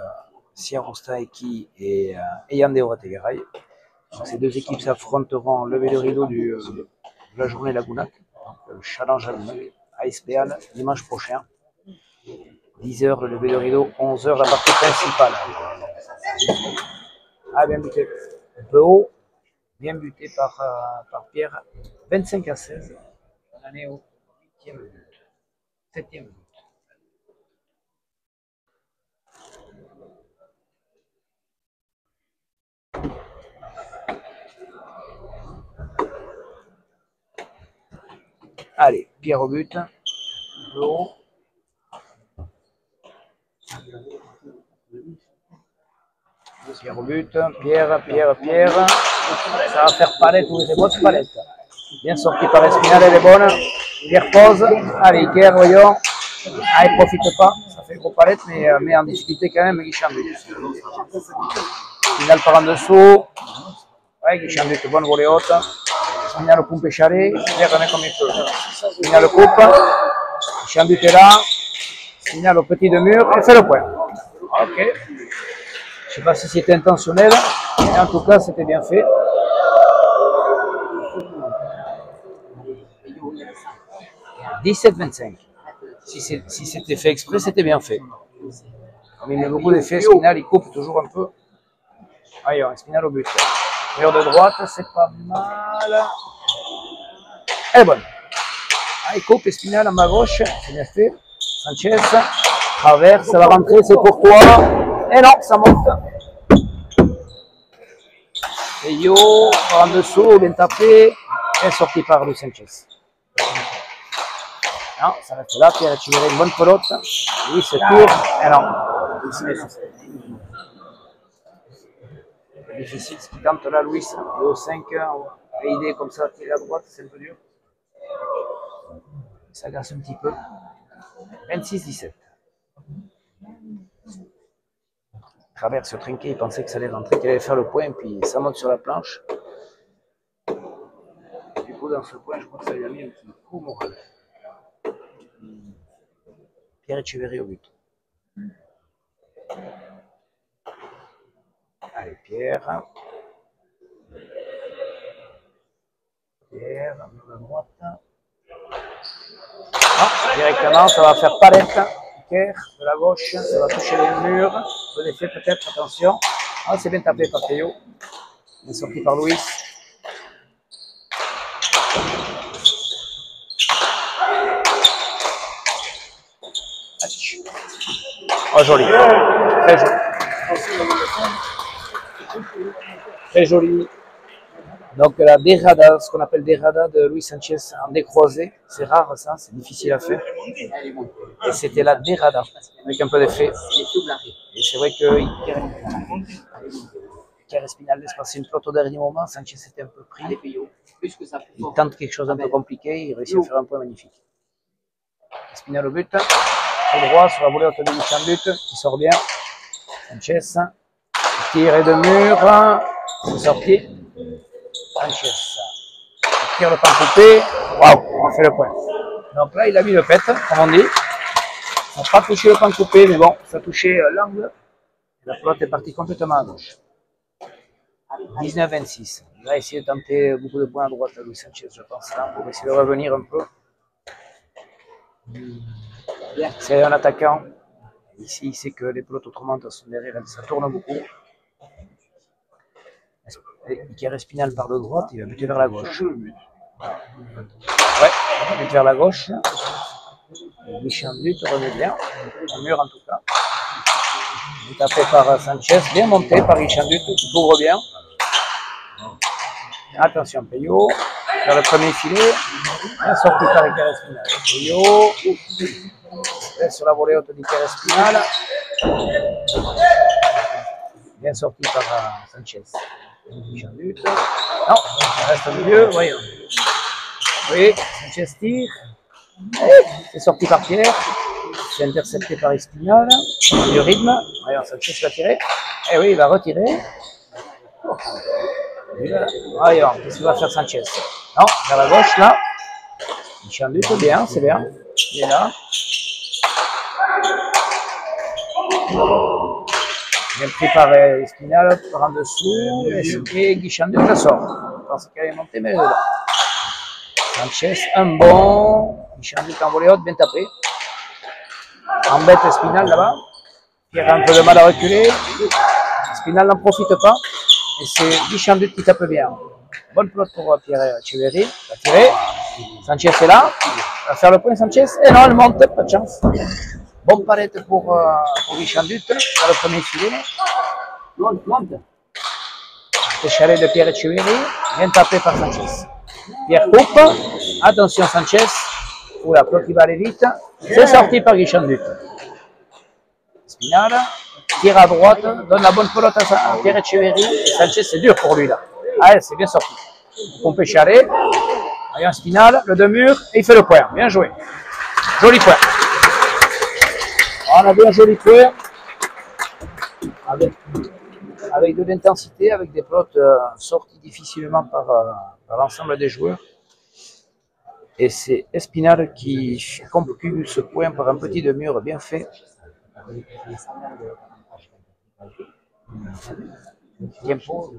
Siarosta Eki et Yande Orategaray. Ces deux équipes s'affronteront lever le rideau de la journée Lagounac, le challenge ASPL dimanche prochain. 10h le lever de rideau, 11h la partie principale. Ah, bien buté. Un peu haut, bien buté par Pierre. 25-16. On en est au 8e but. 7e but. Allez, Pierre au but. Un peu haut. Pierre au but, Pierre. Ça va faire palette ou des bonnes palettes. Bien sorti par Espinal, elle est bonne. Pierre pose. Allez, Pierre, voyons. Ah, il profite pas. Ça fait gros palette, mais en difficulté quand même, Guichanduc. Espinal par en dessous. Ouais, Guichanduc, bonne volée haute. Espinal au pompe écharé. Pierre remet comme il peut. Espinal le coupe. Guichanduc est là. Espinal au petit de mur. Et fait le point. Ok. Je ne sais pas si c'était intentionnel, mais en tout cas, c'était bien fait. « 17-25. » Si c'était fait exprès, c'était bien fait. Comme il met beaucoup d'effets, Espinal, il coupe toujours un peu. Ailleurs, Espinal au but. Mur de droite, c'est pas mal. Elle est bonne. Ah, il coupe Espinal en bas gauche, c'est bien fait. Sanchez, traverse, ça va rentrer, c'est pour toi. Et non, ça monte. Et Yo, en dessous, bien tapé, et sorti par Luis Sanchez. Non, ça reste là, Pierre a tiré une bonne pelote. Oui, c'est tour, et non. C'est difficile ce qu'il tente là, Luis. Et au 5, et idée comme ça, tirer à droite, c'est un peu dur. Ça agace un petit peu. 26-17. Traverse ce trinquet, il pensait que ça allait rentrer, qu'il allait faire le point, puis ça monte sur la planche. Du coup, dans ce point, je crois que ça lui a mis un petit coup moral. Pierre Echeverry au but. Allez, Pierre. Pierre, mur de droite. Non, directement, ça va faire palette. Pierre, de la gauche, ça va toucher les murs. Peu d'effet peut-être, attention. Ah, c'est bien tapé par Théo. Bien sorti par Louis. Oh, joli. Très joli. Très joli. Donc la dérada, ce qu'on appelle dérada de Luis Sanchez en décroisé, c'est rare ça, c'est difficile à faire. Et c'était la dérada, avec un peu d'effet. Et c'est vrai que Pierre Espinal laisse passer une flotte au dernier moment, Sanchez était un peu pris. Il tente quelque chose d'un peu compliqué, il réussit à faire un point magnifique. Espinal au but, au droit sur la volée haute de Guichanduc, qui sort bien. Sanchez, tir et de mur, c'est sorti. Sanchez, tire le pan coupé, waouh, on fait le point. Donc là, il a mis le pet, comme on dit. Ça n'a pas touché le pan coupé, mais bon, ça a touché l'angle. La pelote est partie complètement à gauche. 19-26. Il va essayer de tenter beaucoup de points à droite à Luis Sanchez, je pense, là, pour essayer de revenir un peu. C'est un attaquant. Ici, il sait que les pelotes autrement sont derrière, ça tourne beaucoup. Iker Espinal par de droite, il va buter vers la gauche. Ouais, il bute vers la gauche. Guichandutte remet bien, au mur en tout cas. Tapé par Sanchez, bien monté par Guichandutte qui couvre bien. Attention, Peyo, vers le premier filet, bien sorti par Iker Espinal. Peyo, sur la volée haute d'Iker Espinal, bien sorti par Sanchez. Guichandutte, non, ça reste au milieu, voyons. Oui, Sanchez tire, c'est sorti par Pierre, c'est intercepté par Espinal, le rythme, voyons, Sanchez va tirer, et oui, il va retirer. Voyons, qu'est-ce qu'il va faire Sanchez? Non, vers la gauche, là. Guichandutte, bien, c'est bien. Il est là. Bien pris par Espinal, par en dessous, et Guichandutte la sort. Je pense qu'elle est montée, mais elle est là. Sanchez, un bon. Guichandutte en volée haute, bien tapé. Embête Espinal là-bas. Pierre a un peu de mal à reculer. Espinal n'en profite pas. Et c'est Guichandutte qui tape bien. Bonne pelote pour Pierre Echeverri. Il va tirer. Sanchez est là. Il va faire le point Sanchez. Et non, elle monte, pas de chance. Bonne palette pour Guichandutte. Dans le premier filet. Monte. C'est chalet de Pierre Echeverri. Bien tapé par Sanchez. Pierre coupe. Attention Sanchez. Oula, pelote qui va aller vite. C'est sorti par Guichandutte. Espinal. Tire à droite, donne la bonne pelote à Pierre Echeverri. Sanchez, c'est dur pour lui là. Ah, c'est bien sorti. Pompé Chalet. Voyons Espinal, le deux murs, et il fait le point. Bien joué. Joli point. On a bien un joli point. Avec de l'intensité, avec des pelotes sorties difficilement par l'ensemble des joueurs. Et c'est Espinal qui conclut ce point par un petit deux-murs bien fait. Tiempo.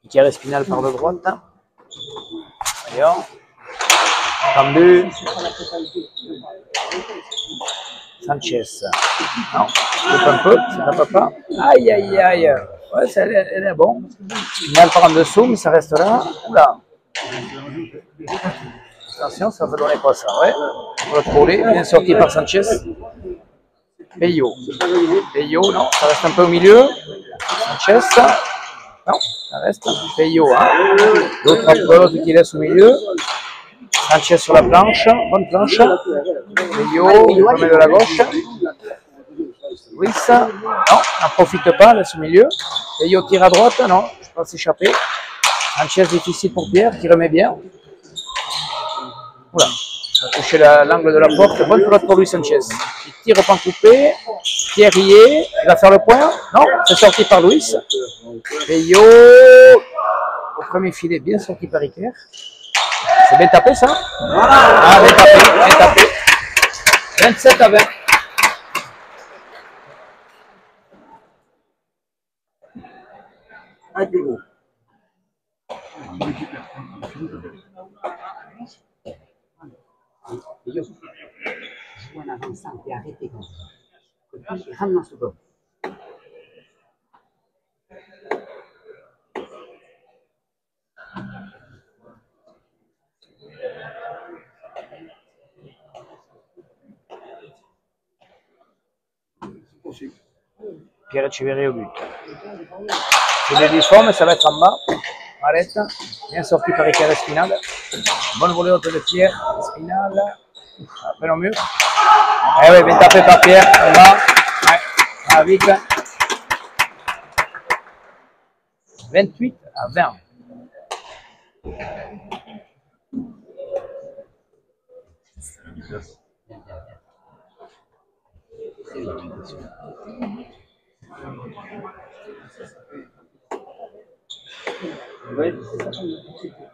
Iker Espinal par de droite. Voyons. Tendu. Sanchez. Non, coupe un peu, ça ne va pas. Aïe, aïe, aïe. Ouais, elle est bon. Espinal par en dessous, mais ça reste là. Oula. Attention, ça va donner quoi ça? Ouais. On va le trouver. Bien sorti par Sanchez. Peyo. Peyo, non, ça reste un peu au milieu. Sanchez. Non, ça reste Peyo. Hein. L'autre pelote qui laisse au milieu. Sanchez sur la planche. Bonne planche. Peyo, il remet de la gauche. Ruiz. Non, n'en profite pas, laisse au milieu. Peyo tire à droite. Non, je pense s'échapper. Sanchez difficile pour Pierre qui remet bien. Oula, il a touché l'angle de la porte. Bonne pelote pour Luis Sanchez. Il tire au pan coupé. Pierre y est. Il va faire le point. Non, c'est sorti par Luis. Peyo au premier filet, bien sorti par Iker. C'est bien tapé ça. Ah, bien tapé. 27 à 20.
le plus gros.
Yo, joue en avançant et arrêtez comme ça. Et rentre dans ce bloc.
Pierre Etcheverry au but. C'est des déformes, ça va être en bas. Arrête. Bien sorti par Iker Espinal. Bonne volée haute de Pierre Espinal. Appel au mur. Eh oui, bien tapé par Pierre. En bas. Ouais. Ah, vite. 28 à 20.
Oui,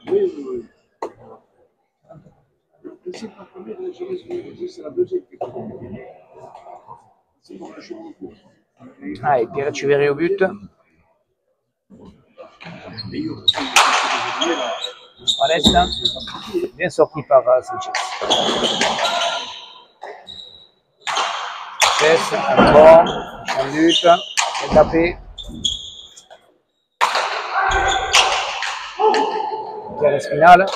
oui. C'est pas la première, c'est la deuxième qui est compliquée. C'est bon, je suis au cours.
Ah, et Pierre Etcheverry au but. Arrête. Bien sorti par Sanchez. Sanchez, un bon, un but, bien tapé. Pierre Espinal.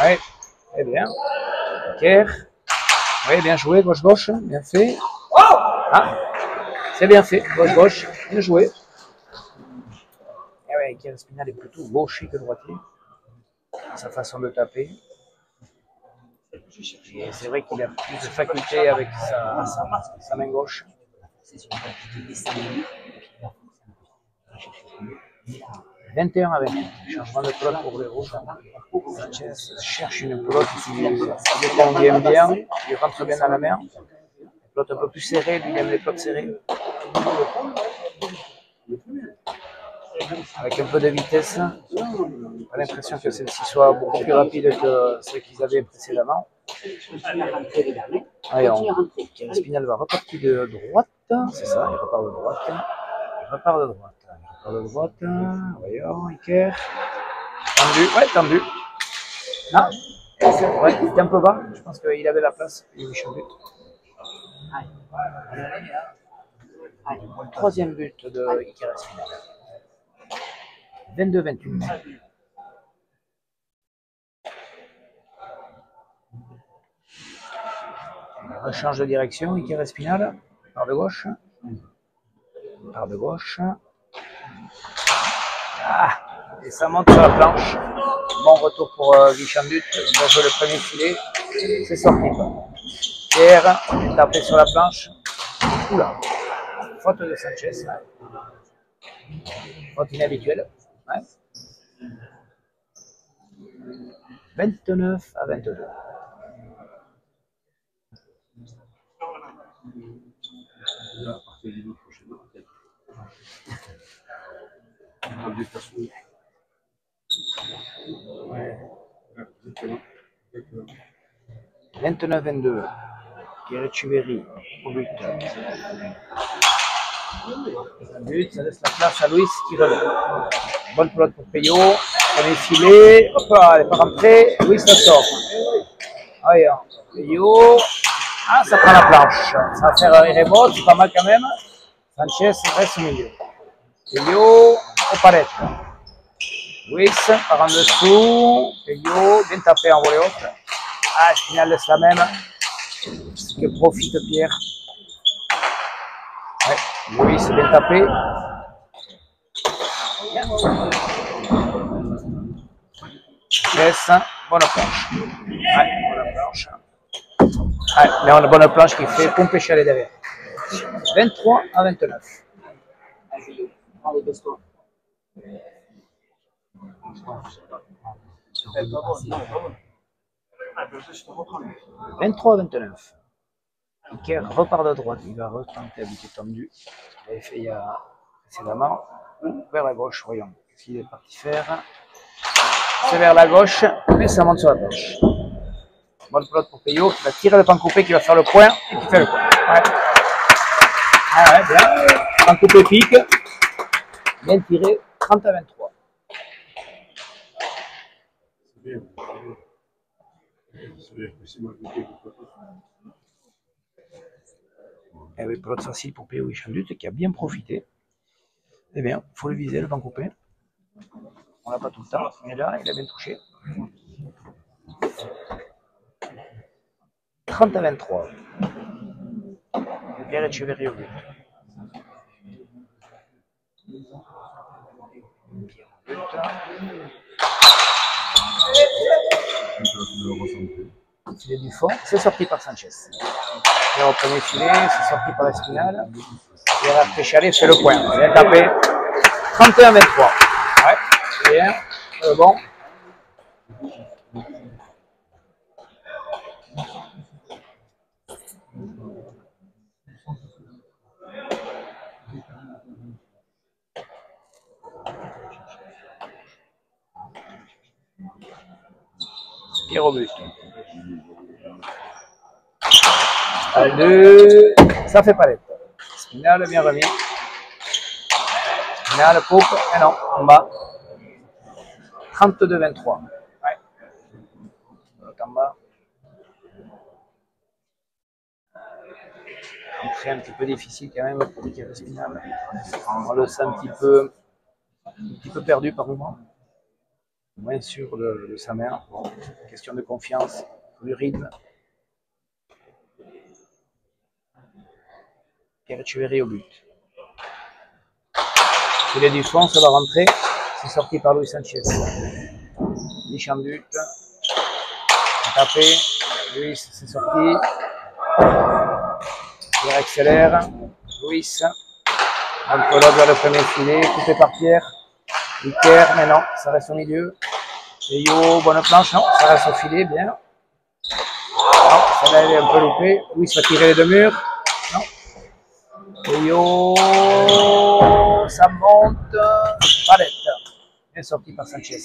Oui, très bien. Pierre. Oui, bien joué, gauche-gauche, bien fait. Ah, c'est bien fait, gauche-gauche, bien joué. Et ouais, Pierre Espinal est plutôt gaucher que droitier. Sa façon de taper. Et c'est vrai qu'il a plus de faculté avec sa main gauche. 21 à 20. Changement de pelote pour les rouges. Sanchez cherche une pelote qui lui convient bien, qui rentre bien dans la mer. Une pelote un peu plus serrée, lui il aime les pelotes serrées. Avec un peu de vitesse. J'ai l'impression que celle-ci soit beaucoup plus rapide que celle qu'ils avaient précédemment. Allez, Pierre Espinal va repartir de droite. C'est ça, il repart de droite. Il repart de droite. Il repart de droite. Voyons, Iker. Tendu, ouais, tendu. Ah, ouais, il était un peu bas. Je pense qu'il avait la place. Il est but. Troisième but de Iker Espinal. 22-28. Rechange de direction, Iker Espinal, par de gauche. Par de gauche. Ah, et ça monte sur la planche. Bon retour pour Guichandut. On joue le premier filet. C'est sorti. Pierre est tapé sur la planche. Oula. Faute de Sanchez. Faute inhabituelle. Ouais. 29 à 22. Ouais. 29-22. Pierre Etcheverry au but. Un but, ça laisse la place à Luis qui relève. Bonne pelote pour Peyo. Premier filet. Hop là, elle n'est pas rentrée. Luis la sort. Voyons. Peyo. Ah, ça prend la planche. Ça va faire un remote, c'est pas mal quand même. Sanchez reste au milieu. Peyo au palette. Luis par en dessous. Peyo, bien tapé en volée haute. Ah, Espinal laisse la même. Que profite Pierre. Ouais, Luis c'est bien tapé. Laisse, bonne planche. Ouais, bonne planche. Ouais, mais on a une bonne planche qui fait pomper chalet derrière. 23 à 29.
Allez, baisse-toi.
23 à 29. Iker repart de droite, il va retenter à but tendu. Il avait fait il y a précédemment. Vers la gauche, voyons ce qu'il est parti faire. C'est vers la gauche, mais ça monte sur la planche. Bonne pelote pour Peyo qui va tirer le Pancopé, qui va faire le point et qui fait le point. Ouais. Ah ouais, bien. Pancopé pique. Bien tiré. 30 à 23.
C'est bien. C'est bien. C'est mal goûté.
Et oui, pelote facile pour P.O. Ichandut qui a bien profité. Eh bien, il faut le viser, le vent coupé. On l'a pas tout le temps, mais là, il a bien touché. 30 à 23. Pierre Etcheverry au but. Filet du fond, c'est sorti par Sanchez. Et au premier filet, c'est sorti par Espinal. Et après Chalet fait le point. Bien tapé. 31-23. Ouais, c'est bien. Bon. Pierre au but. À 2, ça fait palette. Spinal bien remis. Spinal coupe, et non, en bas. 32-23. Ouais. En bas. Entrée un petit peu difficile quand même pour Pierre Spinal. On le sent un petit peu perdu par moment. Moins sûr de sa mère. Bon, question de confiance, du rythme. Pierre Etcheverry au but. Filet du fond, ça va rentrer. C'est sorti par Luis Sanchez. Ichandut. Tapé. Luis, c'est sorti. Pierre accélère. Luis. Anthologue vers le premier filet. Coupé par Pierre. Iker, mais non, ça reste au milieu. Peyo, bonne planche, non, ça reste au filet, bien. Non, ça là, elle est un peu loupée. Luis va tirer les deux murs. Non. Peyo, ça monte. Palette. Bien sorti par Sanchez.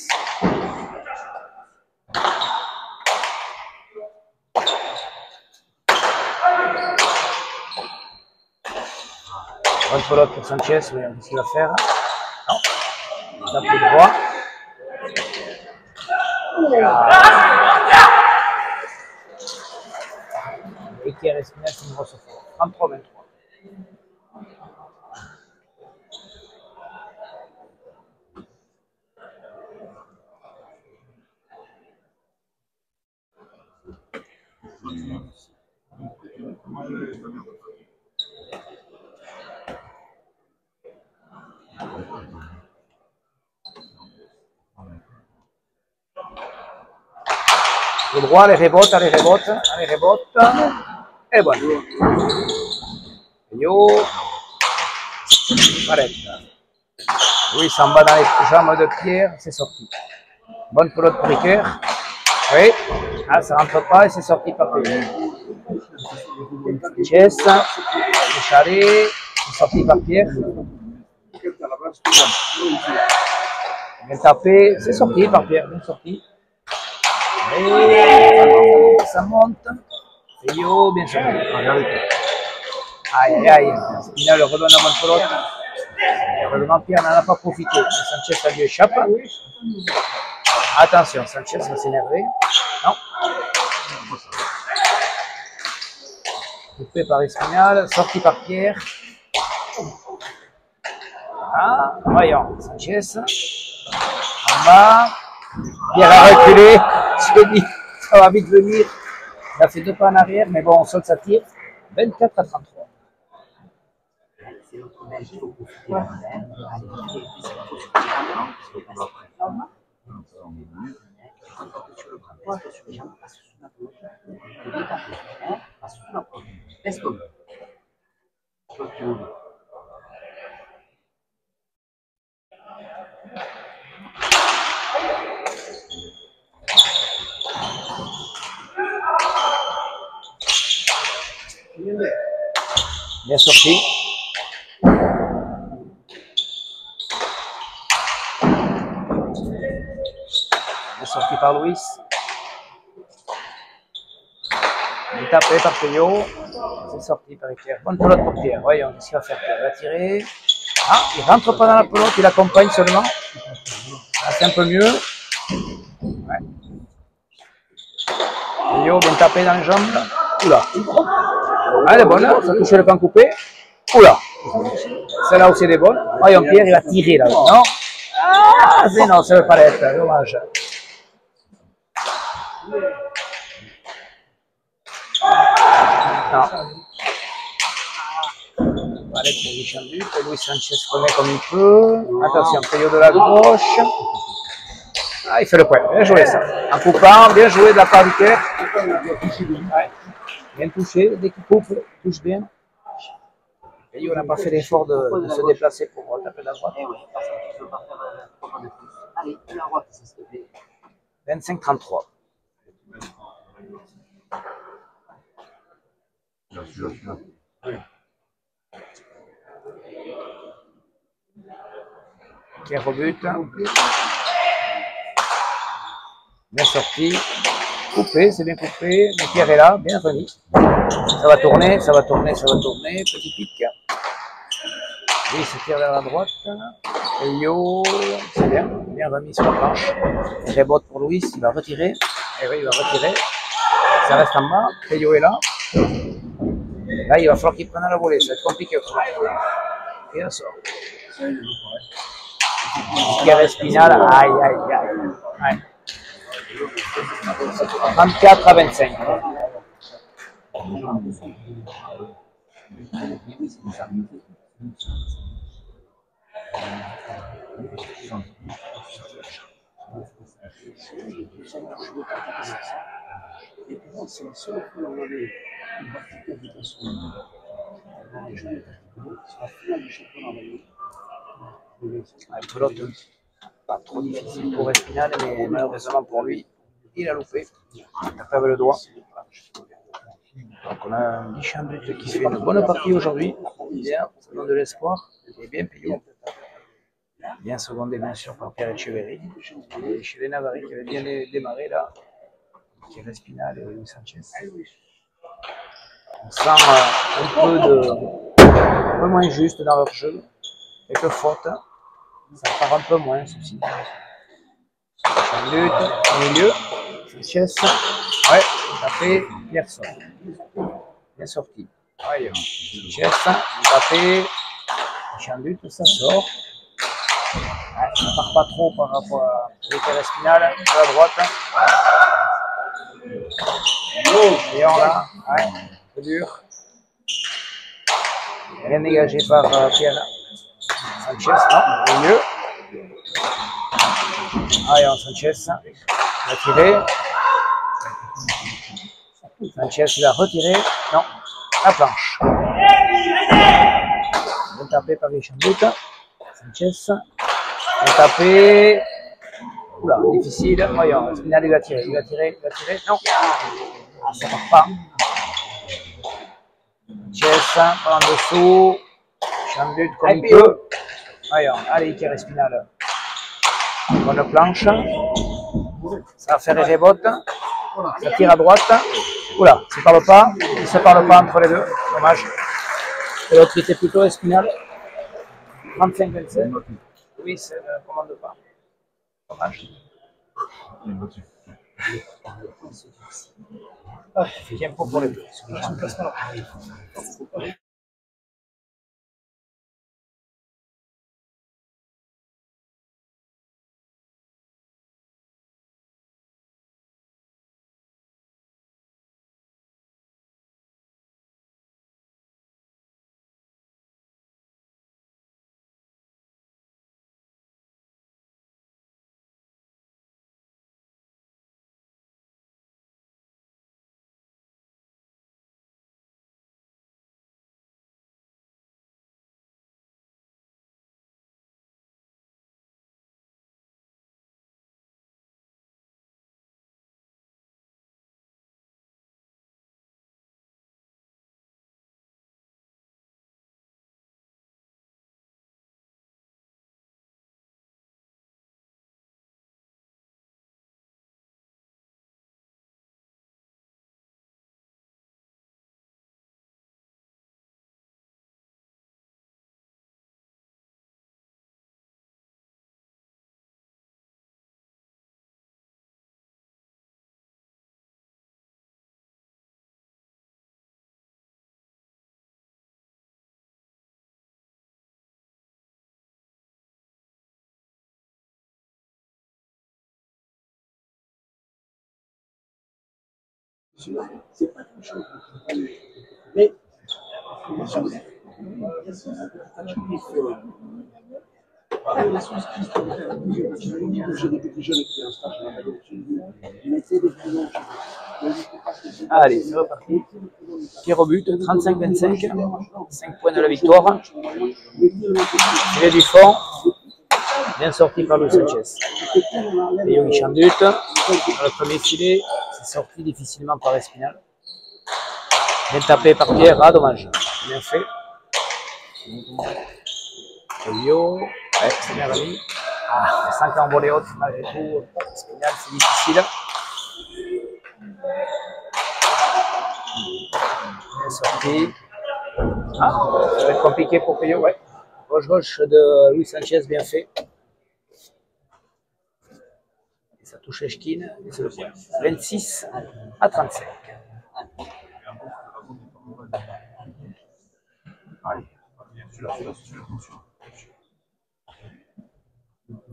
Bonne pelote pour Sanchez, voyons ce qu'il va faire. Non. Tape le droit. Et qui est resté à une grosse fois. 33-23. Le droit, allez rebote. Et voilà. Yo. Arrête. Oui, ça en va dans les jambes de Pierre, c'est sorti. Bonne pelote pour Iker. Oui. Ah, ça rentre pas et c'est sorti par Pierre. Sanchez. C'est Chalet. C'est sorti par Pierre. Bien tapé. C'est sorti par Pierre. Bien sorti. Et ça monte. Et yo, bien sûr. Aïe, aïe, aïe. Spinal redonne la bonne pelote. Heureusement, Pierre n'en a pas profité. Sanchez, ça lui échappe. Attention, Sanchez va s'énerver. Non. Coupé par Espinal, sorti par Pierre. Ah, voyons, Sanchez. En bas. Pierre a reculé. J'ai dit, ça va vite venir. Il a fait 2 pas en arrière, mais bon, on saute sa tire. 24 à 33.
C'est l'autre belge qu'il faut profiter de la mer. Allez, puisqu'il faut se tirer en avant, parce que c'est normal. Sur le bras, reste sur les jambes, passe sous la peau. Tu peux taper, passe sous la peau. Laisse tomber. Toi, tu veux.
Bien sorti. Bien sorti par Luis. Bien tapé par Peyo. C'est sorti par Pierre. Bonne pelote pour Pierre. Voyons ce qu'il va faire. Pierre va tirer. Ah, il rentre pas dans la pelote, il accompagne seulement. Ah, c'est un peu mieux. Ouais. Yo, bien tapé dans les jambes. Oula. Ah, elle est bonne, ça touche le camp coupé. Oula. Celle-là aussi elle est bonne. Voyons, Pierre, il a tiré là. Non. Ah, c'est non, ça ne veut pas l'être. Dommage. Non. Allez, pour Guichandu, Luis Sanchez remet comme il peut. Attention, Peyo de la gauche. Ah, il fait le point. Bien joué ça. En coupant, bien joué de la part du Pierre. Ouais. Bien touché, dès qu'il coupe, il touche bien. Peyo n'a pas fait l'effort de se déplacer pour taper la droite.
Eh oui, parce que tu ne peux pas faire 3 pas de plus. Allez, la droite, s'il te plaît.
25-33. Pierre rebute. Bien sorti. Coupé, c'est bien coupé. Mais Pierre est là, bien remis. Ça va tourner, ça va tourner, ça va tourner. Petit pic. Et il se tire vers la droite. Et yo, c'est bien, bien remis sur la planche. Très botte pour Louis, il va retirer. Et oui, il va retirer. Ça reste en bas. Peyo est là. Là, il va falloir qu'il prenne la volée. Ça va être compliqué pour lui. Et là, sort. Pierre Spinal, aïe, aïe, aïe. Ouais. 34-25.
Et pour moi, c'est la seule fois où on avait une partie qualification dans les jeux pratiquement sur la finale du championnat d'année.
Pelote pas trop difficile pour Espinal, mais malheureusement pour lui, il a loupé. Il a pas le doigt. Donc on a un Guichandu qui fait une bonne partie aujourd'hui. Bien, ça donne de l'espoir. Et bien Peyo. Bien secondé bien sûr par Pierre Echeverri. Et chez les Navarrais qui avait bien démarré là. Pierre Espinal et Luis Sanchez. On sent un peu moins juste dans leur jeu. Quelques fautes. Ça part un peu moins ceci. Lutte, au milieu. Sanchez. Ouais, tapé. Pierre sort. Bien sorti. Ouais, Sanchez. Tapé. Chambut, ça sort. Ouais, ça part pas trop par rapport à l'écart Espinal. À la droite. Léon là. Ouais, peu dur. Bien dégagé par Pierre Sanchez, non, au milieu. Allez, Sanchez, il a tiré. Sanchez, il a retiré. Non, la planche. Bien tapé par Richard. Sanchez, bien tapé. Oula, difficile. Voyons, Spinal, il a tiré, il a tiré, il a tiré. Non, ah, ça part pas. Sanchez, par en dessous. Chambut comme il peut. Voyons, allez, il tire Spinal. Bonne planche. Ça va faire rebote. Ça tire à droite. Oula, ça ne parle pas. Il ne se parle pas entre les deux. Dommage. Et l'autre était plutôt Espinal. 35-27. Oui, ça ne commande pas. Dommage. Tiempo pour les deux.
C'est pas quelque chose. Mais, la sauce Christ, j'ai des petits jeunes qui ont un stage, ils mettaient des pilons.
Allez, c'est reparti. Tir au but, 35-25. 5 points de la victoire. Tiré du fond. Bien sorti par Luis Sanchez. Et Yogi Chandut. Dans le premier filet, c'est sorti difficilement par Espinal. Bien tapé par Pierre. Ah, dommage. Bien fait. Yo. Ouais, c'est bien remis. Ah, 5 en volée haute, malgré tout. Espinal, c'est difficile. Bien sorti. Ah, ça va être compliqué pour Peyo, ouais. Gauche de Luis Sanchez, bien fait. Et ça touche Eshkin, et c'est le point. 26-35.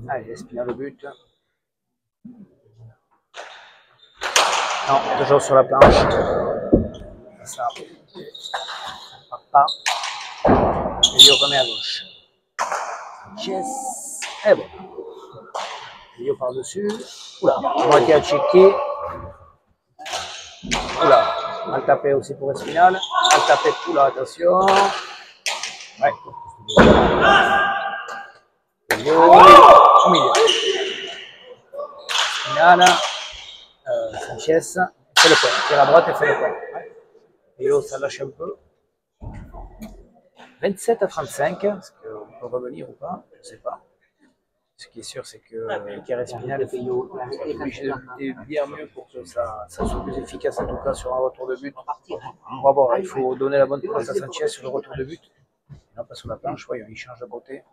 Allez, Espinal au but. Non, toujours sur la planche. Ça part pas. Peyo remet à gauche. Yes. Et bon. Peyo par-dessus. Oula, moitié à checker. Oula, mal tapé aussi pour Espinal. Mal tapé, oula, attention. Ouais. Peyo au milieu. Espinal. Sanchez. Fait le point. Tire à droite et fait le point. Peyo, ça lâche un peu. 27-35, est-ce qu'on peut revenir ou pas? Je ne sais pas. Ce qui est sûr, c'est que Pierre Espinal est obligé de lutter bien mieux pour que ça soit plus efficace, en tout cas sur un retour de but. On va voir, il faut donner la bonne place à Sanchez sur le retour de but. Non, pas sur la planche, voyons, il change de côté.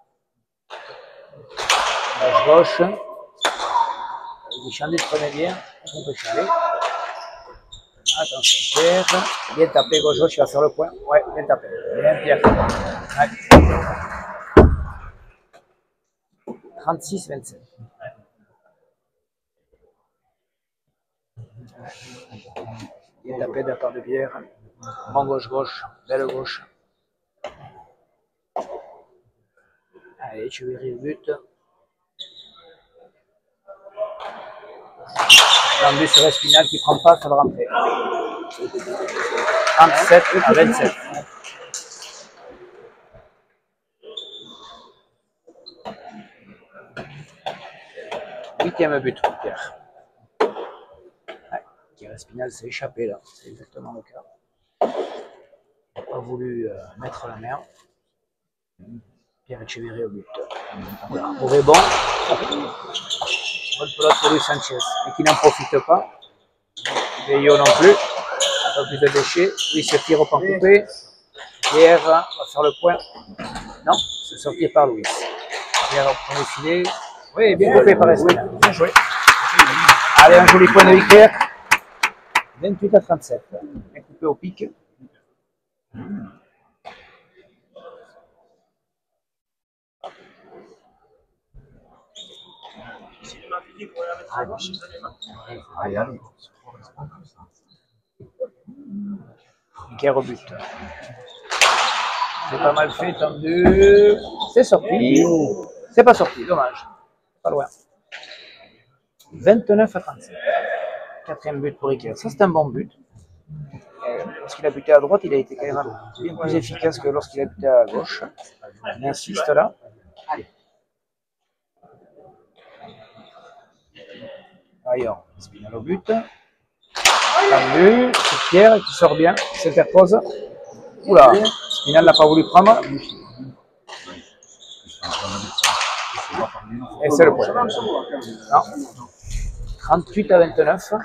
Gauche. Il change de premier bien, on peut changer. Attention, Pierre. Bien tapé, gauche, il va faire le point. Ouais, bien tapé. Bien, Pierre. Ouais. 36-27. Bien tapé de la part de Pierre. Bon gauche, belle gauche. Allez, tu verras le but. Tendu sur Espinal qui ne prend pas, ça va rentrer. 37-27. Huitième but pour Pierre. Ouais, Pierre Espinal s'est échappé là, c'est exactement le cas. Il n'a pas voulu mettre la main. Pierre Echeverri au but. Voilà, mauvais bon. Bonne pelote pour Luis Sanchez, mais qui n'en profite pas. Peyo non plus. Un peu plus de déchets. Lui se tire au pan coupé. Pierre va faire le point. Non, c'est sorti par Louis. Pierre au premier filet. Oui, bien coupé par Espinal. Bien joué. Allez, un joli point de Vicaire. 28-37. Bien coupé au pic. Vicaire au but. C'est pas mal fait, tendu. C'est sorti. C'est pas sorti, dommage. Pas loin. 29-35. Quatrième but pour Iker. Ça, c'est un bon but. Lorsqu'il a buté à droite, il a été quand même bien plus efficace que lorsqu'il a buté à gauche. Il insiste là. Allez. Ailleurs, Espinal au but. Tendu. C'est Pierre qui sort bien, qui s'interpose. Oula, Espinal n'a pas voulu prendre. Et c'est le point. Non. 38-29.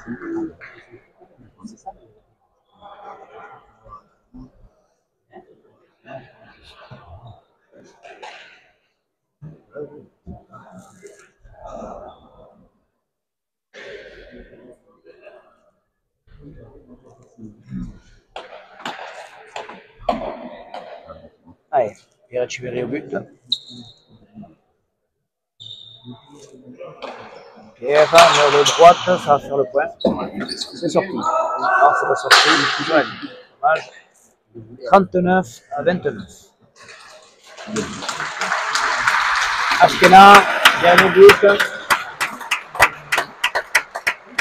Allez, Pierre Echeverri au but. Pierre, nord de droite, ça va faire le point. C'est sorti. Non, c'est pas sorti. Ouais, dommage. 39-29. Ashkena, dernier but.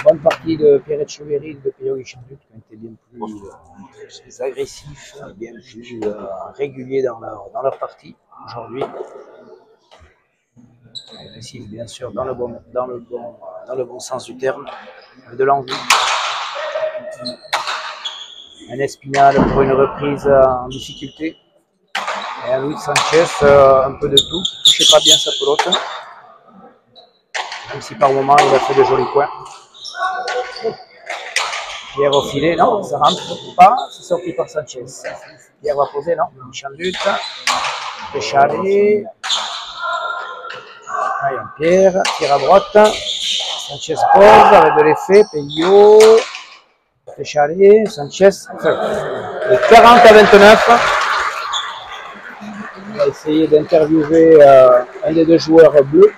Bonne partie de Pierre Etcheverry et de Peyo Guichandut qui ont été bien plus agressifs, bien plus réguliers dans leur partie aujourd'hui. Agressif bien sûr dans le bon sens du terme, avec de l'envie. Un Espinal pour une reprise en difficulté. Et un Luis Sanchez, un peu de tout, qui ne touchait pas bien sa pelote. Même si par moment il a fait de jolis points. Pierre au filet, non, ça rentre pas, c'est sorti par Sanchez. Pierre va poser, non, Guichandut. Pécharé. Pierre, tire à droite. Sanchez pose avec de l'effet. Peyo. Pécharé, Sanchez. De 40-29. On va essayer d'interviewer un des deux joueurs bleus.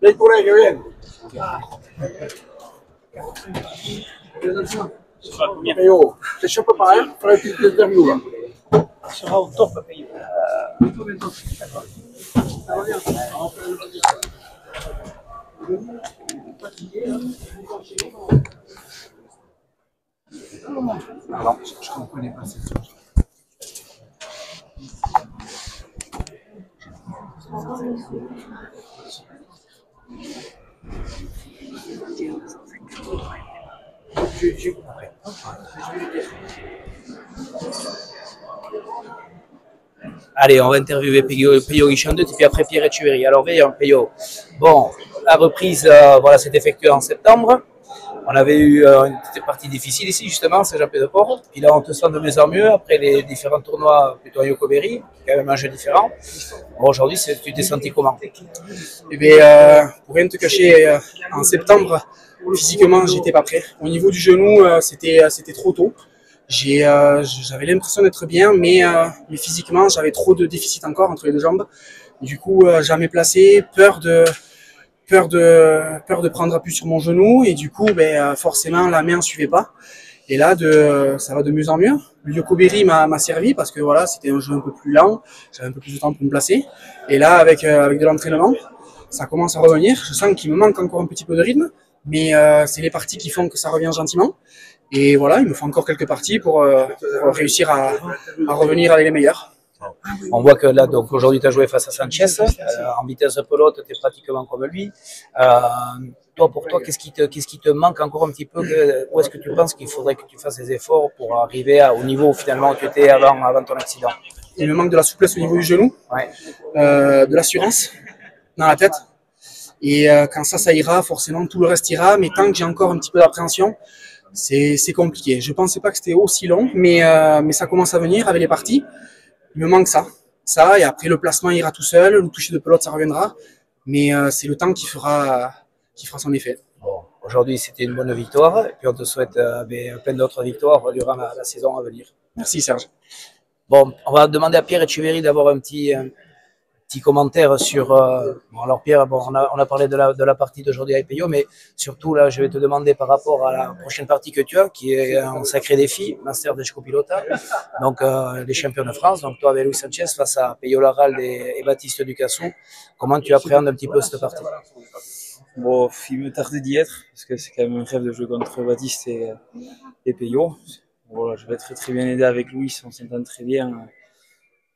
Ven por ahí, que bien. Peyo, deixa eu preparar para te interviewer.
Sera au top, Peyo.
Pardon, je ne comprenais pas cette chose.
Allez, on va interviewer Peyo Guichandut et puis après Pierre Etcheverry. Alors, veillons, Peyo. Bon, la reprise, voilà, s'est effectuée en septembre. On avait eu une petite partie difficile ici, justement, Saint-Jean-Pied-de-Port. Puis là, on te sent de mieux en mieux après les différents tournois plutôt à Yokoberi, quand même un jeu différent. Bon, aujourd'hui, tu t'es senti comment?
Eh bien, pour rien te cacher, en septembre, physiquement, j'étais pas prêt. Au niveau du genou, c'était trop tôt. J'avais l'impression d'être bien, mais physiquement, j'avais trop de déficit encore entre les deux jambes. Du coup, jamais placé, peur de prendre appui sur mon genou, et du coup, forcément, la main ne suivait pas. Et là, ça va de mieux en mieux. Le Yokoberi m'a servi parce que voilà, c'était un jeu un peu plus lent, j'avais un peu plus de temps pour me placer. Et là, avec de l'entraînement, ça commence à revenir. Je sens qu'il me manque encore un petit peu de rythme, mais c'est les parties qui font que ça revient gentiment. Et voilà, il me faut encore quelques parties pour réussir à revenir avec les meilleurs.
On voit que là, donc aujourd'hui, tu as joué face à Sanchez. En vitesse de pelote, tu es pratiquement comme lui. Toi, pour toi, qu'est-ce qui te manque encore un petit peu? Où est-ce que tu penses qu'il faudrait que tu fasses des efforts pour arriver au niveau où finalement tu étais avant ton accident?
Il me manque de la souplesse au niveau du genou,
ouais.
De l'assurance dans la tête. Et quand ça ira, forcément, tout le reste ira. Mais tant que j'ai encore un petit peu d'appréhension, c'est compliqué. Je pensais pas que c'était aussi long, mais ça commence à venir avec les parties. Il me manque ça, et après le placement ira tout seul, le toucher de pelote ça reviendra, mais c'est le temps qui fera son effet.
Bon, aujourd'hui c'était une bonne victoire, et puis on te souhaite plein d'autres victoires durant la saison à venir.
Merci Serge.
Bon, on va demander à Pierre Etcheverry d'avoir un petit commentaire sur. Bon, alors Pierre, bon, on a parlé de la partie d'aujourd'hui avec Peyo, mais surtout là, je vais te demander par rapport à la prochaine partie que tu as, qui est un sacré défi, Master d'Eshko Pilota, donc les champions de France. Donc toi avec Luis Sanchez face à Peyo Laralde et Baptiste Ducassou. Comment tu appréhendes un petit peu cette partie?
Bon, il me tarde d'y être, parce que c'est quand même un rêve de jouer contre Baptiste et Peyo. Voilà, je vais être très bien aidé avec Luis, on s'entend très bien.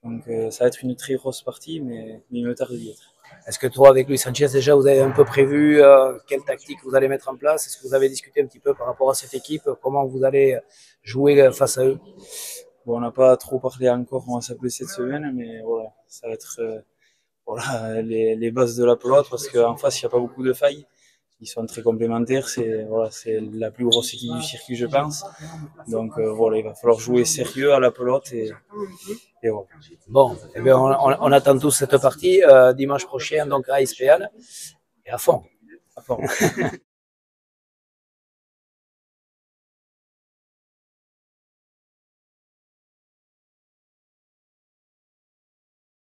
Donc ça va être une très grosse partie, mais il me tarde d'y être.
Est-ce que toi, avec Luis Sanchez, déjà, vous avez un peu prévu quelle tactique vous allez mettre en place? Est-ce que vous avez discuté un petit peu par rapport à cette équipe? Comment vous allez jouer face à eux?
Bon, on n'a pas trop parlé encore, on va s'appeler cette semaine, mais voilà, ça va être les bases de la pelote, parce qu'en face, il n'y a pas beaucoup de failles. ils sont très complémentaires. C'est voilà, c'est la plus grosse équipe du circuit, je pense. Donc voilà, il va falloir jouer sérieux à la pelote et voilà.
Bon, eh bien, on attend tous cette partie dimanche prochain donc à Espéal et à fond.
À fond.